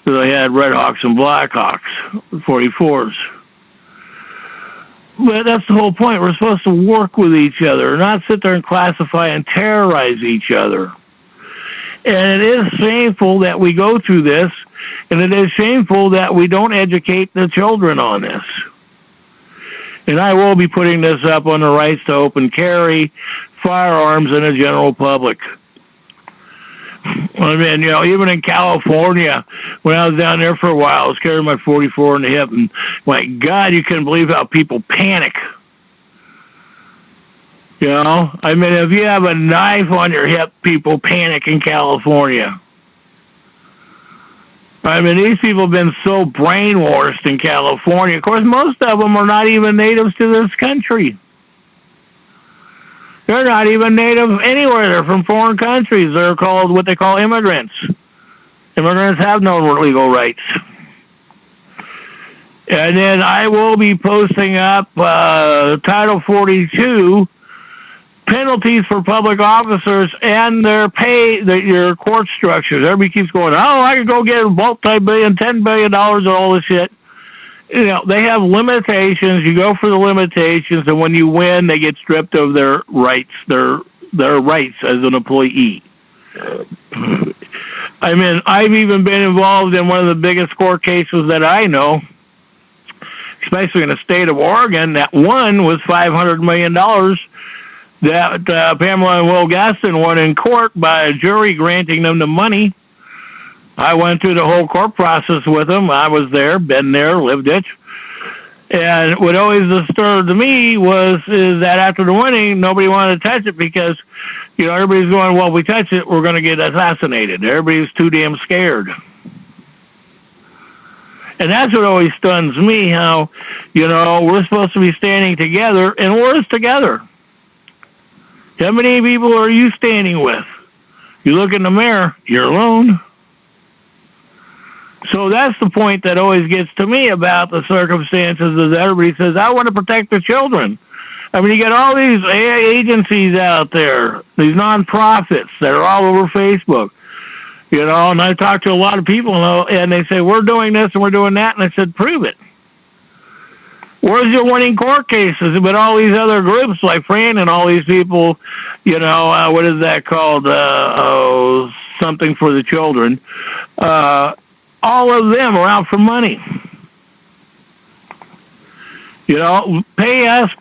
Speaker 2: So I had Red Hawks and Black Hawks 44s. But that's the whole point. We're supposed to work with each other, not sit there and classify and terrorize each other. And it is shameful that we go through this, and it is shameful that we don't educate the children on this. And I will be putting this up on the rights to open carry firearms in the general public. I mean, even in California, when I was down there for a while, I was carrying my 44 in the hip, and my God, you couldn't believe how people panic. I mean, if you have a knife on your hip, people panic in California. I mean, these people have been so brainwashed in California. Of course, most of them are not even natives to this country. They're not even native anywhere. They're from foreign countries. They're called what they call immigrants. Immigrants have no legal rights. And then I will be posting up Title 42 penalties for public officers and their pay, your court structures. Everybody keeps going, oh, I could go get multi-billion, $10 billion and all this shit. You know, they have limitations. You go for the limitations, and when you win, they get stripped of their rights, their rights as an employee. I mean, I've even been involved in one of the biggest court cases that I know, especially in the state of Oregon. That one was $500 million that Pamela and Will Gaston won in court by a jury granting them the money. I went through the whole court process with them. I was there, been there, lived it. And what always disturbed me is that after the winning, nobody wanted to touch it because, you know, everybody's going, well, if we touch it, we're going to get assassinated. Everybody's too damn scared. And that's what always stuns me, how, you know, we're supposed to be standing together, and we're together. How many people are you standing with? You look in the mirror, you're alone. So that's the point that always gets to me about the circumstances, is everybody says, I want to protect the children. I mean, you got all these agencies out there, these nonprofits that are all over Facebook, you know, and I talk to a lot of people, and they say, we're doing this and we're doing that, and I said, prove it. Where's your winning court cases? But all these other groups like Fran and all these people, you know, what is that called? Something for the children. All of them are out for money. You know, pay us,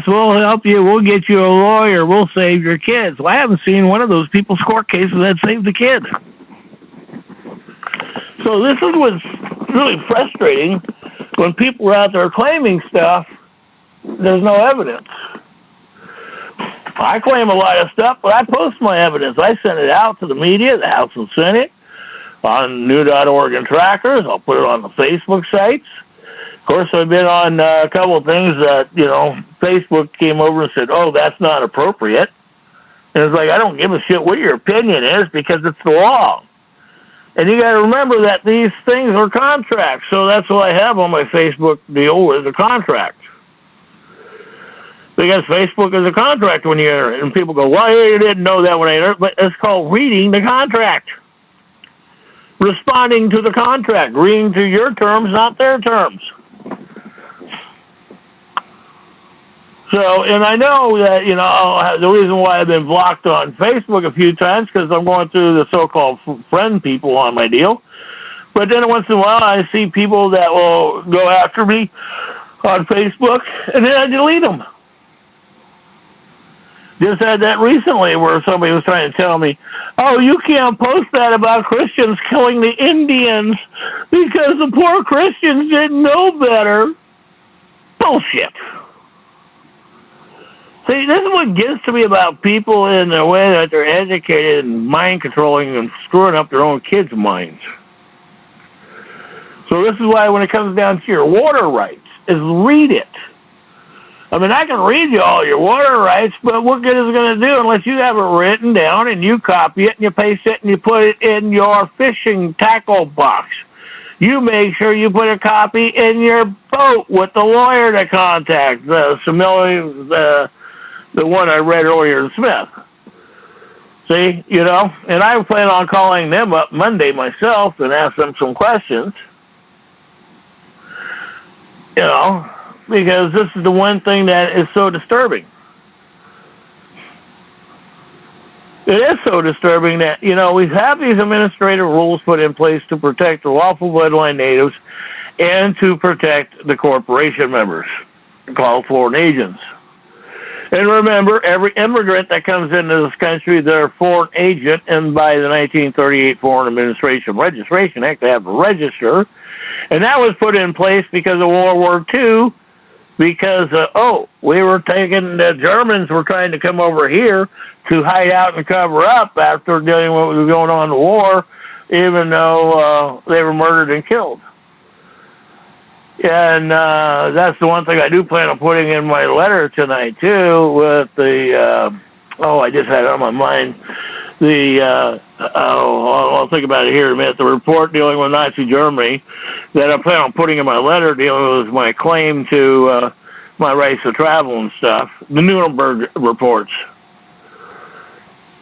Speaker 2: we'll help you, we'll get you a lawyer, we'll save your kids. Well, I haven't seen one of those people's court cases that saved the kid. So this is what's really frustrating. When people are out there claiming stuff, there's no evidence. I claim a lot of stuff, but I post my evidence. I send it out to the media, the House and Senate, on new.org and trackers. I'll put it on the Facebook sites. Of course, I've been on a couple of things that, you know, Facebook came over and said, oh, that's not appropriate. And it's like, I don't give a shit what your opinion is because it's the law. And you got to remember that these things are contracts. So that's what I have on my Facebook deal is a contract. Because Facebook is a contract when you enter it. And people go, well, you didn't know that when I entered it. But it's called reading the contract. Responding to the contract. Reading to your terms, not their terms. So, and I know that, you know, the reason why I've been blocked on Facebook a few times because I'm going through the so-called friend people on my deal. But then once in a while I see people that will go after me on Facebook, and then I delete them. Just had that recently where somebody was trying to tell me, oh, you can't post that about Christians killing the Indians because the poor Christians didn't know better. Bullshit. See, this is what gets to me about people in the way that they're educated and mind controlling and screwing up their own kids' minds. So this is why when it comes down to your water rights, is read it. I mean, I can read you all your water rights, but what good is it going to do unless you have it written down and you copy it and you paste it and you put it in your fishing tackle box. You make sure you put a copy in your boat with the lawyer to contact, the one I read earlier, Smith. See, you know, and I plan on calling them up Monday myself and ask them some questions. You know, because this is the one thing that is so disturbing. It is so disturbing that, you know, we have these administrative rules put in place to protect the lawful bloodline natives and to protect the corporation members, called foreign agents. And remember, every immigrant that comes into this country, they're a foreign agent, and by the 1938 Foreign Administration Registration Act, they have to register. And that was put in place because of World War II, because, the Germans were trying to come over here to hide out and cover up after dealing with what was going on in the war. even though they were murdered and killed. And that's the one thing I do plan on putting in my letter tonight, too, with the, I just had it on my mind, I'll think about it here in a minute, the report dealing with Nazi Germany that I plan on putting in my letter dealing with my claim to my rights to travel and stuff, the Nuremberg reports.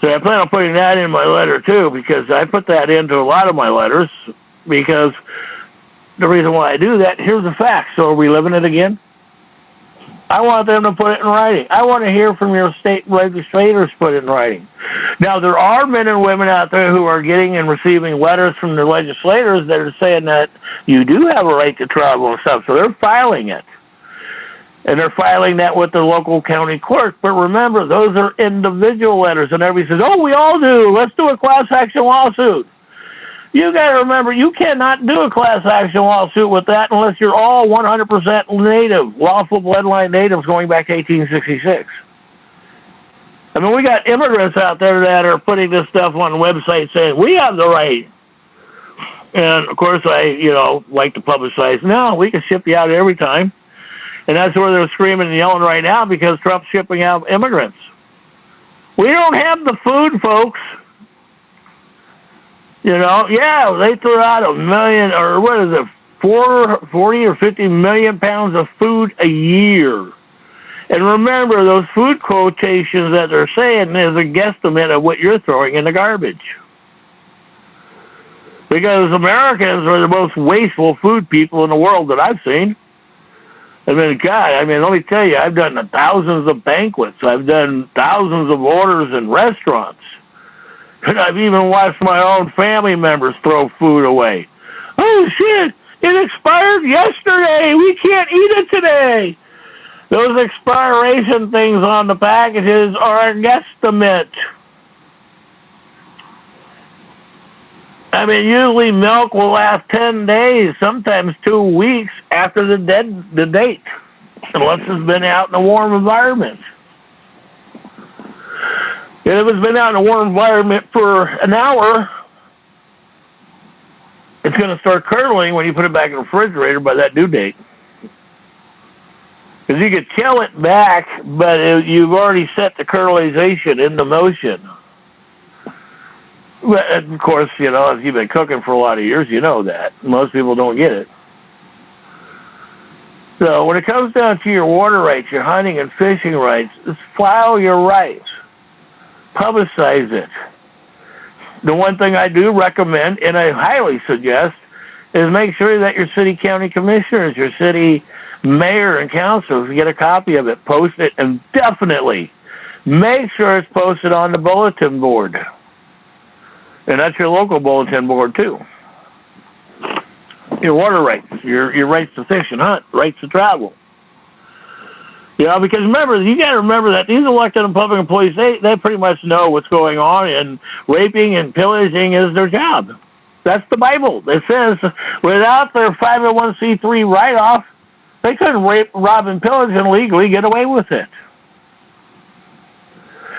Speaker 2: So I plan on putting that in my letter, too, because I put that into a lot of my letters, because the reason why I do that, here's the facts. So are we living it again? I want them to put it in writing. I want to hear from your state legislators put it in writing. Now, there are men and women out there who are getting and receiving letters from their legislators that are saying that you do have a right to travel and stuff, so they're filing it. And they're filing that with the local county court. But remember, those are individual letters, and everybody says, oh, we all do. Let's do a class action lawsuit. You got to remember, you cannot do a class action lawsuit with that unless you're all 100% native, lawful bloodline natives going back to 1866. I mean, we got immigrants out there that are putting this stuff on websites saying, we have the right. And, of course, I, like to publicize, no, we can ship you out every time. And that's where they're screaming and yelling right now because Trump's shipping out immigrants. We don't have the food, folks. Yeah, they threw out 1 million, or what is it, 40 or 50 million pounds of food a year. And remember, those food quotations that they're saying is a guesstimate of what you're throwing in the garbage. Because Americans are the most wasteful food people in the world that I've seen. I mean, God, let me tell you, I've done thousands of banquets. I've done thousands of orders in restaurants. And I've even watched my own family members throw food away. Oh, shit, it expired yesterday. We can't eat it today. Those expiration things on the packages are a guesstimate. Usually milk will last 10 days, sometimes 2 weeks after the date, unless it's been out in a warm environment. And if it's been out in a warm environment for an hour, it's going to start curdling when you put it back in the refrigerator by that due date. Because you could chill it back, but you've already set the curdlization into motion. But, of course, if you've been cooking for a lot of years, you know that. Most people don't get it. So when it comes down to your water rights, your hunting and fishing rights, just file your rights. Publicize it. The one thing I do recommend, and I highly suggest, is make sure that your city county commissioners, your city mayor and councilors get a copy of it, post it, and definitely make sure it's posted on the bulletin board. And that's your local bulletin board, too. Your water rights, your rights to fish and hunt, rights to travel. Because remember, you got to remember that these elected and public employees, they pretty much know what's going on, and raping and pillaging is their job. That's the Bible. It says without their 501c3 write-off, they couldn't rape, rob, and pillage and legally get away with it.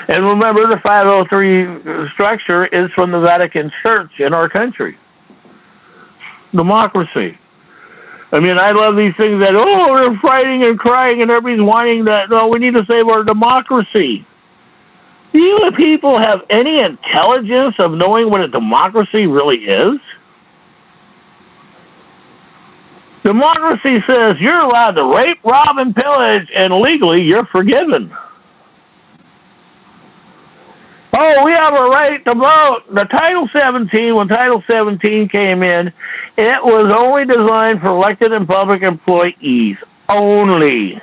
Speaker 2: And remember, the 503 structure is from the Vatican Church in our country. Democracy. I love these things that, they're fighting and crying and everybody's whining that, no, we need to save our democracy. Do you people have any intelligence of knowing what a democracy really is? Democracy says you're allowed to rape, rob, and pillage, and legally you're forgiven. Oh, we have a right to vote. The Title 17, when Title 17 came in, it was only designed for elected and public employees only.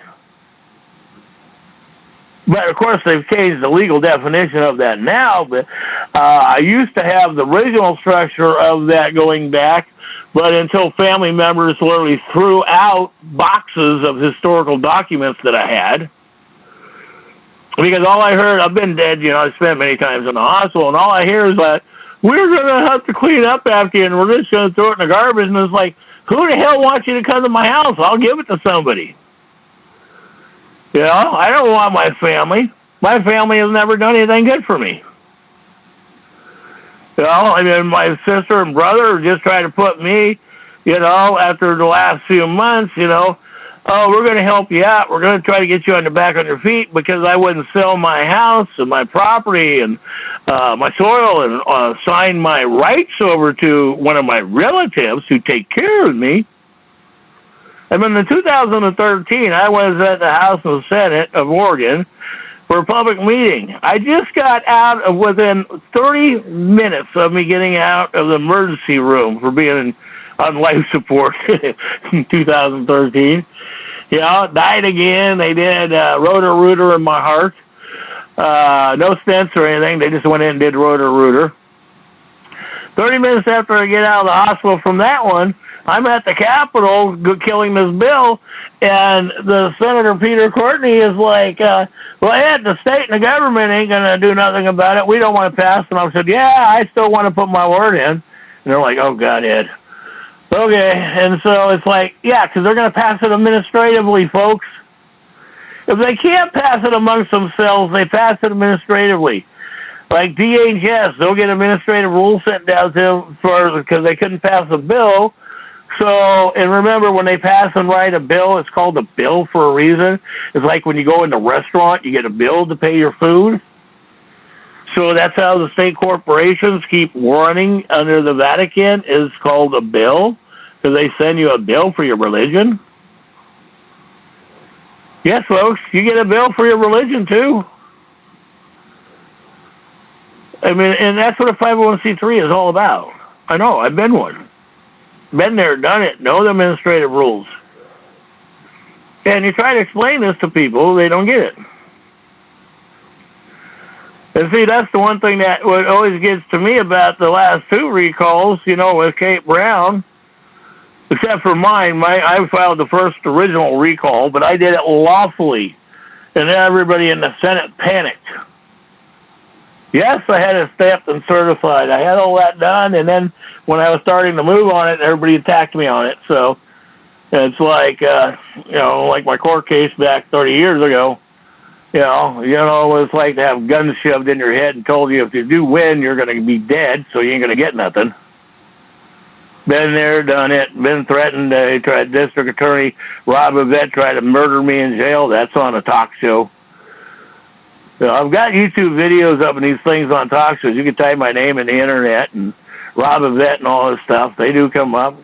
Speaker 2: But, of course, they've changed the legal definition of that now. But I used to have the original structure of that going back, but until family members literally threw out boxes of historical documents that I had. Because all I heard, I've been dead, I spent many times in the hospital, and all I hear is that we're going to have to clean up after you, and we're just going to throw it in the garbage. And it's like, who the hell wants you to come to my house? I'll give it to somebody. I don't want my family. My family has never done anything good for me. You know, I mean, my sister and brother just tried to put me, you know, after the last few months, you know, oh, we're going to help you out. We're going to try to get you on the back on your feet because I wouldn't sell my house and my property and my soil and sign my rights over to one of my relatives who take care of me. And then in 2013, I was at the House and Senate of Oregon for a public meeting. I just got out of within 30 minutes of me getting out of the emergency room for being on life support in 2013. You know, died again. They did rotor-rooter in my heart. No stents or anything. They just went in and did rotor-rooter. 30 minutes after I get out of the hospital from that one, I'm at the Capitol killing this bill, and the Senator Peter Courtney is like, well, Ed, the state and the government ain't going to do nothing about it. We don't want to pass. And I said, yeah, I still want to put my word in. And they're like, oh, God, Ed. Okay, and so it's like, yeah, because they're going to pass it administratively, folks. If they can't pass it amongst themselves, they pass it administratively. Like DHS, they'll get administrative rules sent down to them because they couldn't pass a bill. So, and remember, when they pass and write a bill, it's called a bill for a reason. It's like when you go in a restaurant, you get a bill to pay your food. So that's how the state corporations keep running under the Vatican. Is called a bill, because they send you a bill for your religion. Yes, folks, you get a bill for your religion, too. I mean, and that's what a 501c3 is all about. I know, I've been one. Been there, done it, know the administrative rules. And you try to explain this to people, they don't get it. And see, that's the one thing that what always gets to me about the last two recalls, you know, with Kate Brown, except for mine. I filed the first original recall, but I did it lawfully, and everybody in the Senate panicked. Yes, I had it stamped and certified. I had all that done, and then when I was starting to move on it, everybody attacked me on it. So it's like, you know, like my court case back 30 years ago. You know what it's like to have guns shoved in your head and told you if you do win, you're going to be dead, so you ain't going to get nothing. Been there, done it, been threatened. District Attorney Rob Yvette tried to murder me in jail. That's on a talk show. So I've got YouTube videos up and these things on talk shows. You can type my name in the internet and Rob Yvette and all this stuff. They do come up.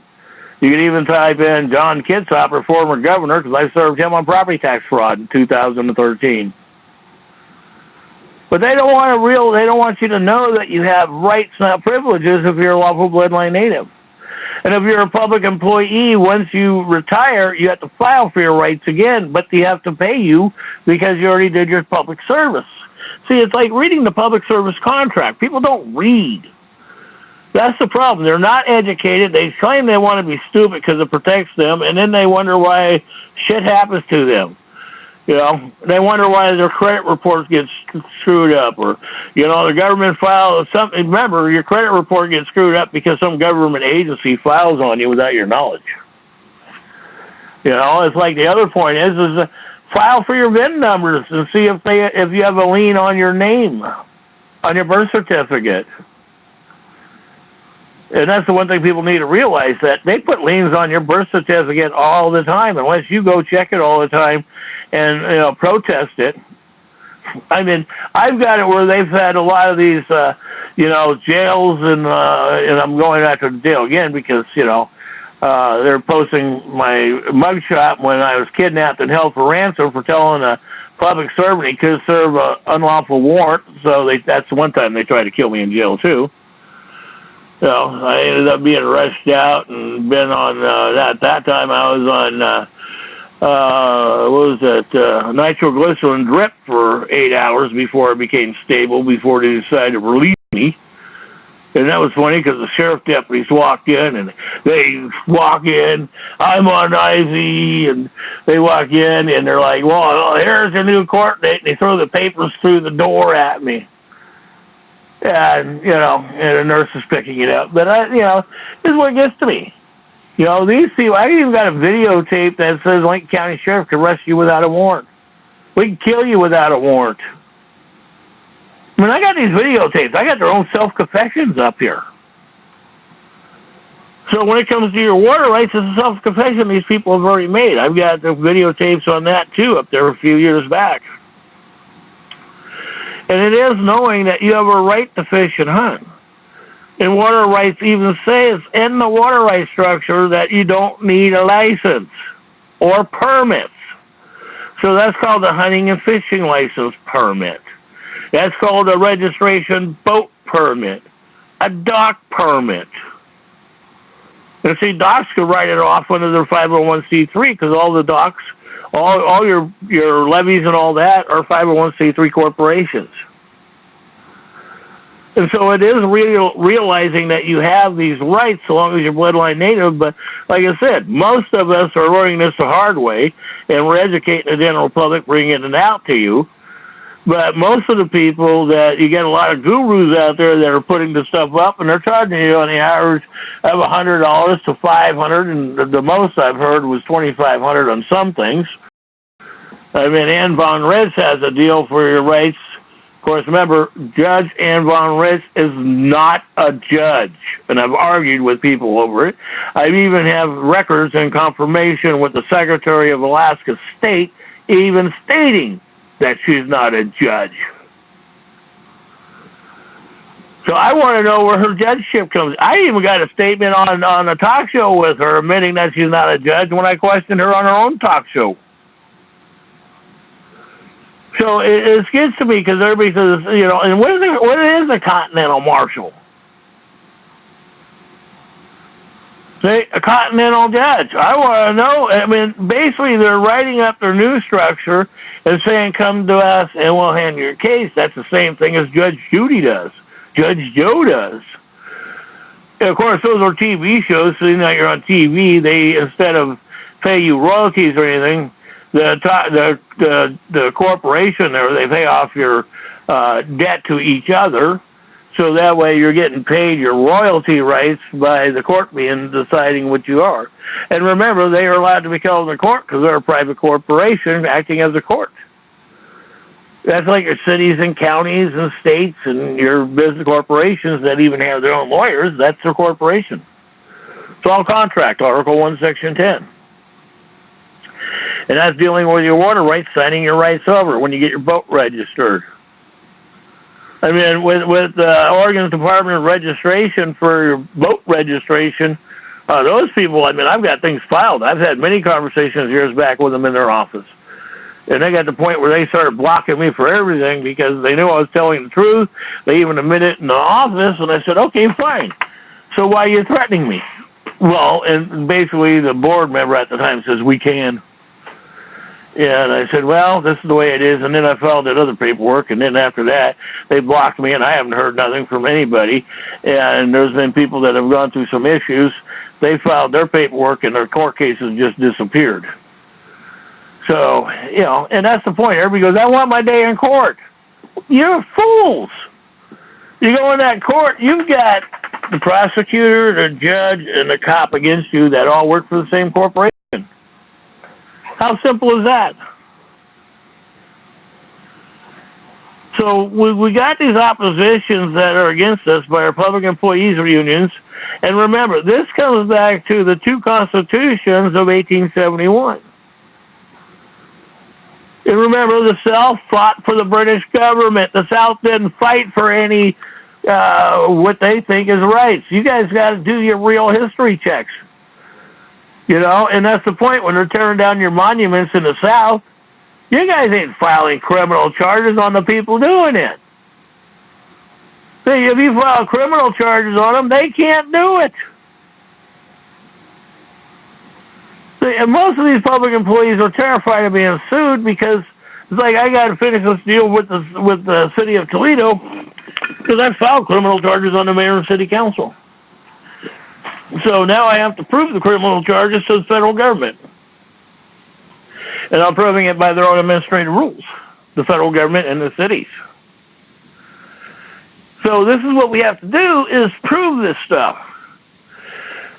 Speaker 2: You can even type in John Kitzhopper, former governor, because I served him on property tax fraud in 2013. But they don't want you to know that you have rights, not privileges, if you're a lawful bloodline native. And if you're a public employee, once you retire, you have to file for your rights again, but they have to pay you because you already did your public service. See, it's like reading the public service contract. People don't read. That's the problem. They're not educated. They claim they want to be stupid because it protects them, and then they wonder why shit happens to them. You know, they wonder why their credit reports get screwed up, or, you know, the government files something. Remember, your credit report gets screwed up because some government agency files on you without your knowledge. You know, it's like the other point is file for your VIN numbers and see if you have a lien on your name, on your birth certificate. And that's the one thing people need to realize, that they put liens on your birth certificate all the time, unless you go check it all the time and, you know, protest it. I mean, I've got it where they've had a lot of these, you know, jails, and I'm going after the jail again because, you know, they're posting my mugshot when I was kidnapped and held for ransom for telling a public servant he could serve an unlawful warrant. So that's one time they tried to kill me in jail, too. You know, I ended up being rushed out and been on, at that time I was on, what was it, nitroglycerin drip for 8 hours before I became stable, before they decided to release me. And that was funny because the sheriff deputies walked in, and they walk in, I'm on IV, and they walk in, and they're like, well, here's your new court date, and they throw the papers through the door at me. And, you know, and the nurse is picking it up. But, you know, this is what gets to me. You know, these people, I even got a videotape that says Lincoln County Sheriff can arrest you without a warrant. We can kill you without a warrant. I mean, I got these videotapes. I got their own self-confessions up here. So when it comes to your water rights, it's a self-confession these people have already made. I've got the videotapes on that, too, up there a few years back. And it is knowing that you have a right to fish and hunt. And water rights even say it's in the water rights structure that you don't need a license or permits. So that's called a hunting and fishing license permit. That's called a registration boat permit, a dock permit. And see, docks could write it off under their 501c3 because all the docks, all your levies and all that are 501c3 corporations. And so it is realizing that you have these rights so long as you're bloodline native. But like I said, most of us are learning this the hard way, and we're educating the general public, bringing it out to you. But most of the people that you get a lot of gurus out there that are putting the stuff up, and they're charging you on the average of $100 to $500, and the most I've heard was $2,500 on some things. I mean, Ann Von Ritz has a deal for your rights. Of course, remember, Judge Ann Von Ritz is not a judge, and I've argued with people over it. I even have records and confirmation with the Secretary of Alaska State even stating that she's not a judge. So I want to know where her judgeship comes. I even got a statement on a talk show with her admitting that she's not a judge when I questioned her on her own talk show. So it gets to me because everybody says, you know, and what is a continental marshal? Say, a continental judge. I want to know. I mean, basically, they're writing up their new structure and saying, come to us and we'll handle your case. That's the same thing as Judge Judy does. Judge Joe does. And of course, those are TV shows, so now you're on TV. They, instead of pay you royalties or anything, the corporation there, they pay off your debt to each other. So that way you're getting paid your royalty rights by the court being deciding what you are. And remember, they are allowed to be called in court because they're a private corporation acting as a court. That's like your cities and counties and states and your business corporations that even have their own lawyers. That's their corporation. It's all contract, Article 1, Section 10. And that's dealing with your water rights, signing your rights over when you get your boat registered. I mean, with Oregon's Department of Registration for your boat registration, those people, I mean, I've got things filed. I've had many conversations years back with them in their office. And they got to the point where they started blocking me for everything because they knew I was telling the truth. They even admitted it in the office, and I said, okay, fine. So why are you threatening me? Well, and basically the board member at the time says, we can. Yeah, and I said, well, this is the way it is. And then I filed that other paperwork, and then after that, they blocked me, and I haven't heard nothing from anybody. And there's been people that have gone through some issues. They filed their paperwork, and their court cases just disappeared. So, you know, and that's the point. Everybody goes, I want my day in court. You're fools. You go in that court, you've got the prosecutor, the judge, and the cop against you that all work for the same corporation. How simple is that? So we got these oppositions that are against us by our public employees unions. And remember, this comes back to the two constitutions of 1871. And remember, the South fought for the British government. The South didn't fight for any what they think is rights. You guys got to do your real history checks. You know, and that's the point. When they're tearing down your monuments in the South, you guys ain't filing criminal charges on the people doing it. See, if you file criminal charges on them, they can't do it. See, and most of these public employees are terrified of being sued because it's like, I got to finish this deal with the city of Toledo because I filed criminal charges on the mayor and city council. So now I have to prove the criminal charges to the federal government. And I'm proving it by their own administrative rules, the federal government and the cities. So this is what we have to do, is prove this stuff.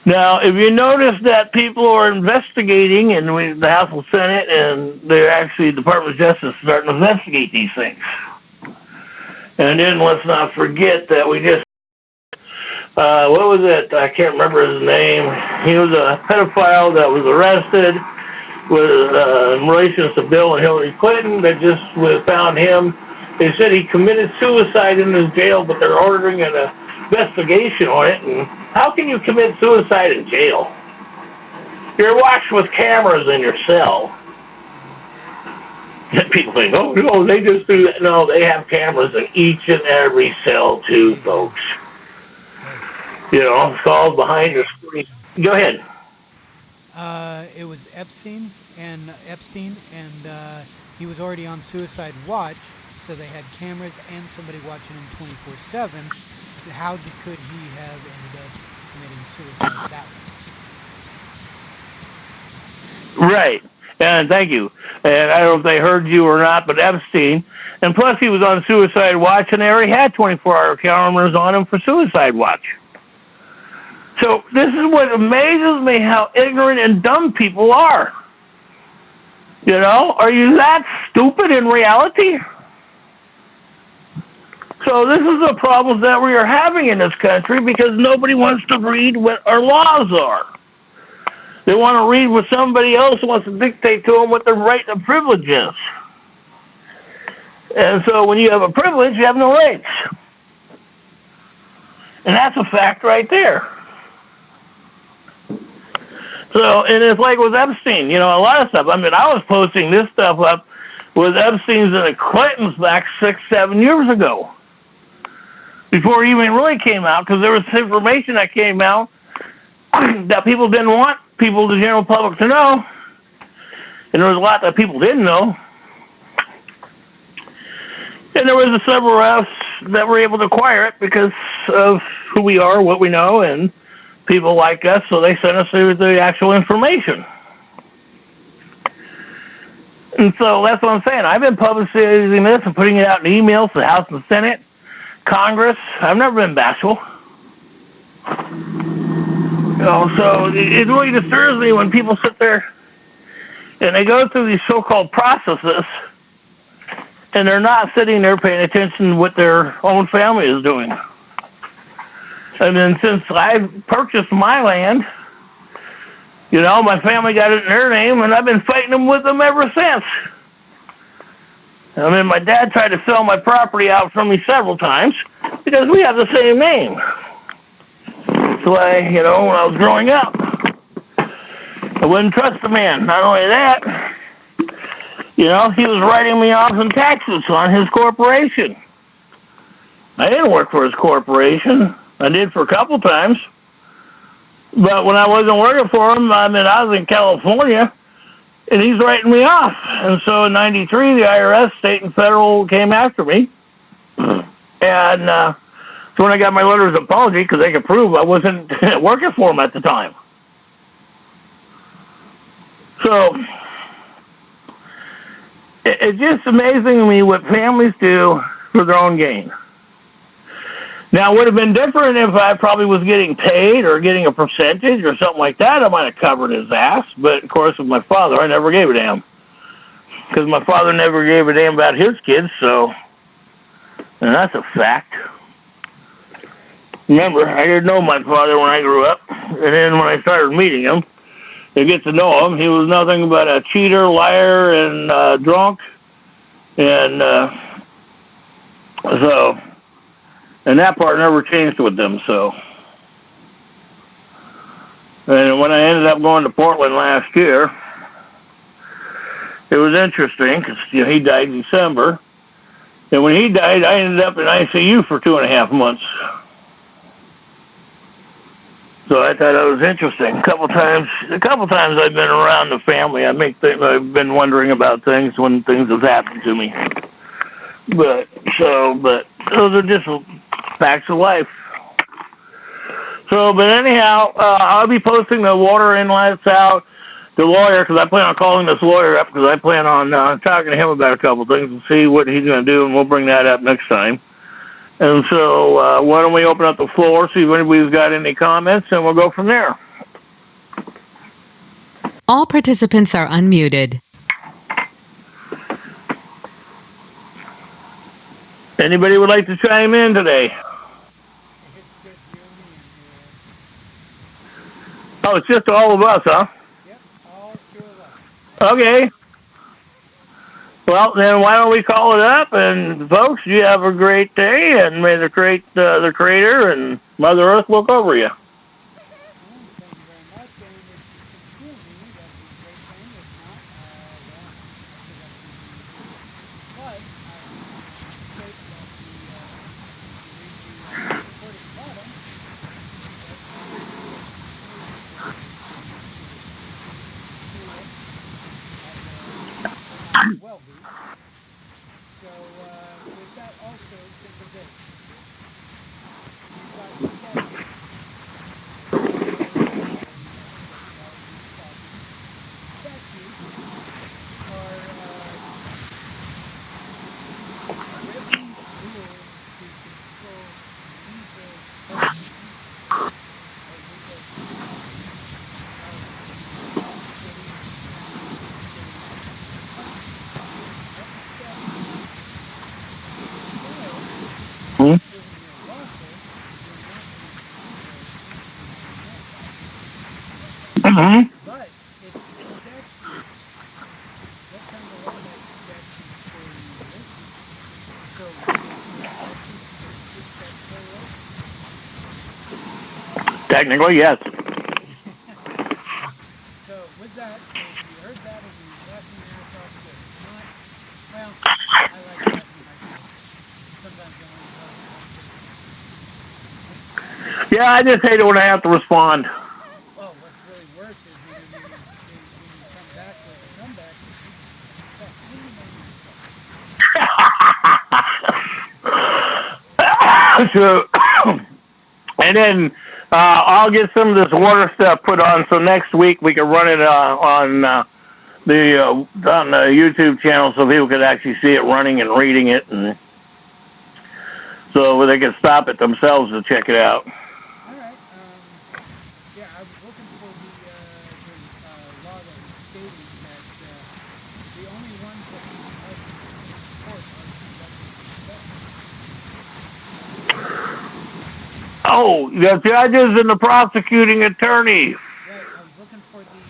Speaker 2: Now, if you notice that people are investigating, and the House and Senate, and they're actually, the Department of Justice starting to investigate these things. And then let's not forget that we just, what was it? I can't remember his name. He was a pedophile that was arrested with in relation to Bill and Hillary Clinton. They just found him. They said he committed suicide in his jail, but they're ordering an investigation on it. And how can you commit suicide in jail? You're watched with cameras in your cell. And people think, oh, no, they just do that. No, they have cameras in each and every cell, too, folks. You know, it's called behind the screen. Go ahead.
Speaker 1: It was Epstein, and he was already on suicide watch, so they had cameras and somebody watching him 24/7. How could he have ended up committing suicide that way?
Speaker 2: Right. And thank you. And I don't know if they heard you or not, but Epstein, and plus he was on suicide watch, and they already had 24-hour cameras on him for suicide watch. So this is what amazes me, how ignorant and dumb people are. You know, are you that stupid in reality? So this is the problems that we are having in this country because nobody wants to read what our laws are. They want to read what somebody else wants to dictate to them what their right and privilege is. And so when you have a privilege, you have no rights. And that's a fact right there. So, and it's like with Epstein, you know, a lot of stuff. I mean, I was posting this stuff up with Epstein's and the Clintons back 6-7 years ago. Before it even really came out, because there was information that came out that people didn't want people, the general public, to know. And there was a lot that people didn't know. And there was several of us that were able to acquire it because of who we are, what we know, and people like us, so they sent us the actual information. And so that's what I'm saying. I've been publicizing this and putting it out in emails to the House and Senate, Congress. I've never been bashful. You know, so it really disturbs me when people sit there and they go through these so-called processes and they're not sitting there paying attention to what their own family is doing. And then since I've purchased my land, you know, my family got it in their name, and I've been fighting them with them ever since. I mean, my dad tried to sell my property out from me several times because we have the same name. So you know, when I was growing up, I wouldn't trust the man. Not only that, you know, he was writing me off in taxes on his corporation. I didn't work for his corporation. I did for a couple times. But when I wasn't working for him, I mean, I was in California, and he's writing me off. And so in '93, the IRS, state and federal, came after me. And so when I got my letter of apology, because they could prove I wasn't working for him at the time. So it's just amazing to me what families do for their own gain. Now, it would have been different if I probably was getting paid or getting a percentage or something like that. I might have covered his ass. But, of course, with my father, I never gave a damn. Because my father never gave a damn about his kids, so... And that's a fact. Remember, I didn't know my father when I grew up. And then when I started meeting him, to get to know him, he was nothing but a cheater, liar, and drunk. And so... And that part never changed with them, so. And when I ended up going to Portland last year, it was interesting because, you know, he died in December. And when he died, I ended up in ICU for 2.5 months. So I thought that was interesting. A couple times I've been around the family. I've been wondering about things when things have happened to me. But those are just facts of life. So, but anyhow, I'll be posting the water inlets out. The lawyer, because I plan on calling this lawyer up, because I plan on talking to him about a couple things and see what he's going to do, and we'll bring that up next time. And so, why don't we open up the floor, see if anybody's got any comments, and we'll go from there.
Speaker 3: All participants are unmuted.
Speaker 2: Anybody would like to chime in today?
Speaker 1: It's just you and me in here.
Speaker 2: Oh, it's just all of us, huh?
Speaker 1: Yep, all two of us.
Speaker 2: Okay. Well, then why don't we call it up? And folks, you have a great day, and may the Creator and Mother Earth look over you.
Speaker 1: Thank you very much. And if you can hear me, that'd be a great thing. If not, well, but I state that the recording bottom, well be. So with that also, think of this. You've got statutes. Statutes are written rules to control legal functioning of legal
Speaker 2: Hmm? Mm-hmm.
Speaker 1: But it's actually, what kind of law that statute for you is. So,
Speaker 2: Technically, yes.
Speaker 1: so, with that, if you heard that and you laughing your ass off, good. If not, well, I like laughing myself. Sometimes I want to
Speaker 2: Yeah, I just hate it when I have to respond.
Speaker 1: well, what's really worse is when you come back with a comeback, you start hanging on yourself.
Speaker 2: So, and then I'll get some of this water stuff put on, so next week we can run it on the YouTube channel, so people could actually see it running and reading it, and so they can stop it themselves to check it out.
Speaker 1: All right. Yeah, I was looking for the law that was stating that the only ones that can be held in court are conducted.
Speaker 2: Oh, the judges and the prosecuting attorneys.
Speaker 1: Right. I was looking for the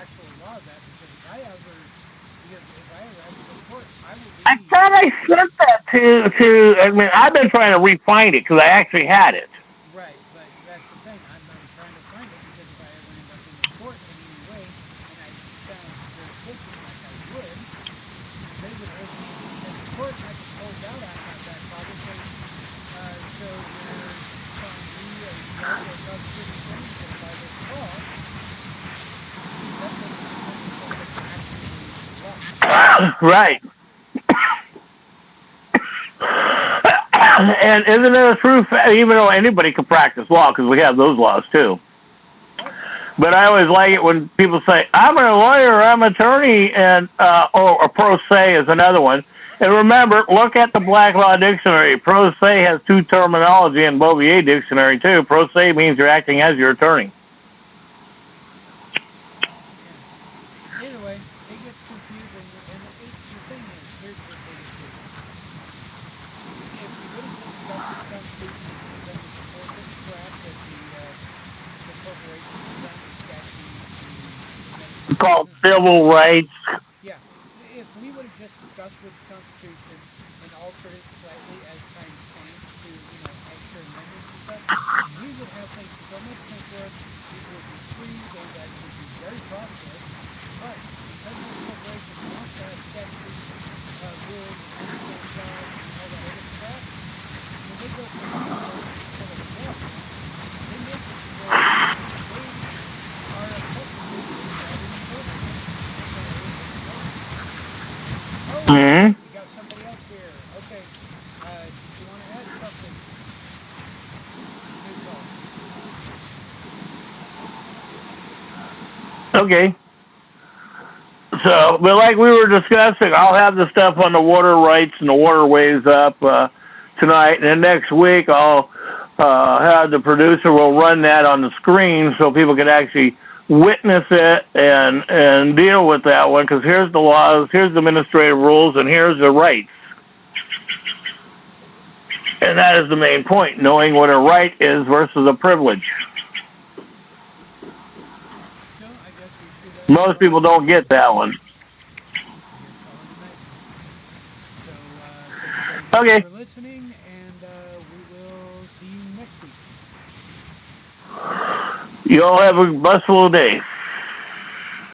Speaker 1: actual law of that because if I ever have to go to court, I will be.
Speaker 2: I thought I sent that to. I mean, I've been trying to re-find it because I actually had it.
Speaker 1: Right, but that's the thing. I'm trying to find it because if I ever end up in the court in any way, and I challenge jurisdiction like I would, they would hold me in contempt of court, and I could hold out on my back pocket saying, so you're telling me as a judge or prosecuting attorney that by this law, that's what actually
Speaker 2: Right. And isn't it a true fact, even though anybody can practice law, because we have those laws too. But I always like it when people say, I'm a lawyer, I'm an attorney, and or pro se is another one. And remember, look at the Black Law Dictionary. Pro se has two terminology in Bouvier Dictionary too. Pro se means you're acting as your attorney.
Speaker 1: Either way, it gets confusing, and the thing is, here's the biggest issue. If we would have just stuck with the Constitution and presented the corporate crap that the corporations have done, the statutes,
Speaker 2: Called civil rights.
Speaker 1: yeah, if we would have just stuck with the Constitution and altered it slightly as time changed to, extra amendments and stuff, we would have things so much simpler. People would be free. They would actually be very prosperous. But because those corporations want to have statutes, rules, understand God, and all that other crap, when they go for instead of law, they make it to where they are effectively driving enforcement. Oh,
Speaker 2: Mm-hmm.
Speaker 1: we got somebody else here. Okay, do you want to add something? New call.
Speaker 2: Okay. So, but like we were discussing, I'll have the stuff on the water rights and the waterways up tonight, and then next week I'll have the producer will run that on the screen so people can actually witness it and deal with that one, because here's the laws, here's the administrative rules, and here's the rights. And that is the main point, knowing what a right is versus a privilege.
Speaker 1: So I guess we should,
Speaker 2: Most people don't get that one.
Speaker 1: So,
Speaker 2: Okay.
Speaker 1: thank you for listening, and we will see you next week.
Speaker 2: You all have a blissful day.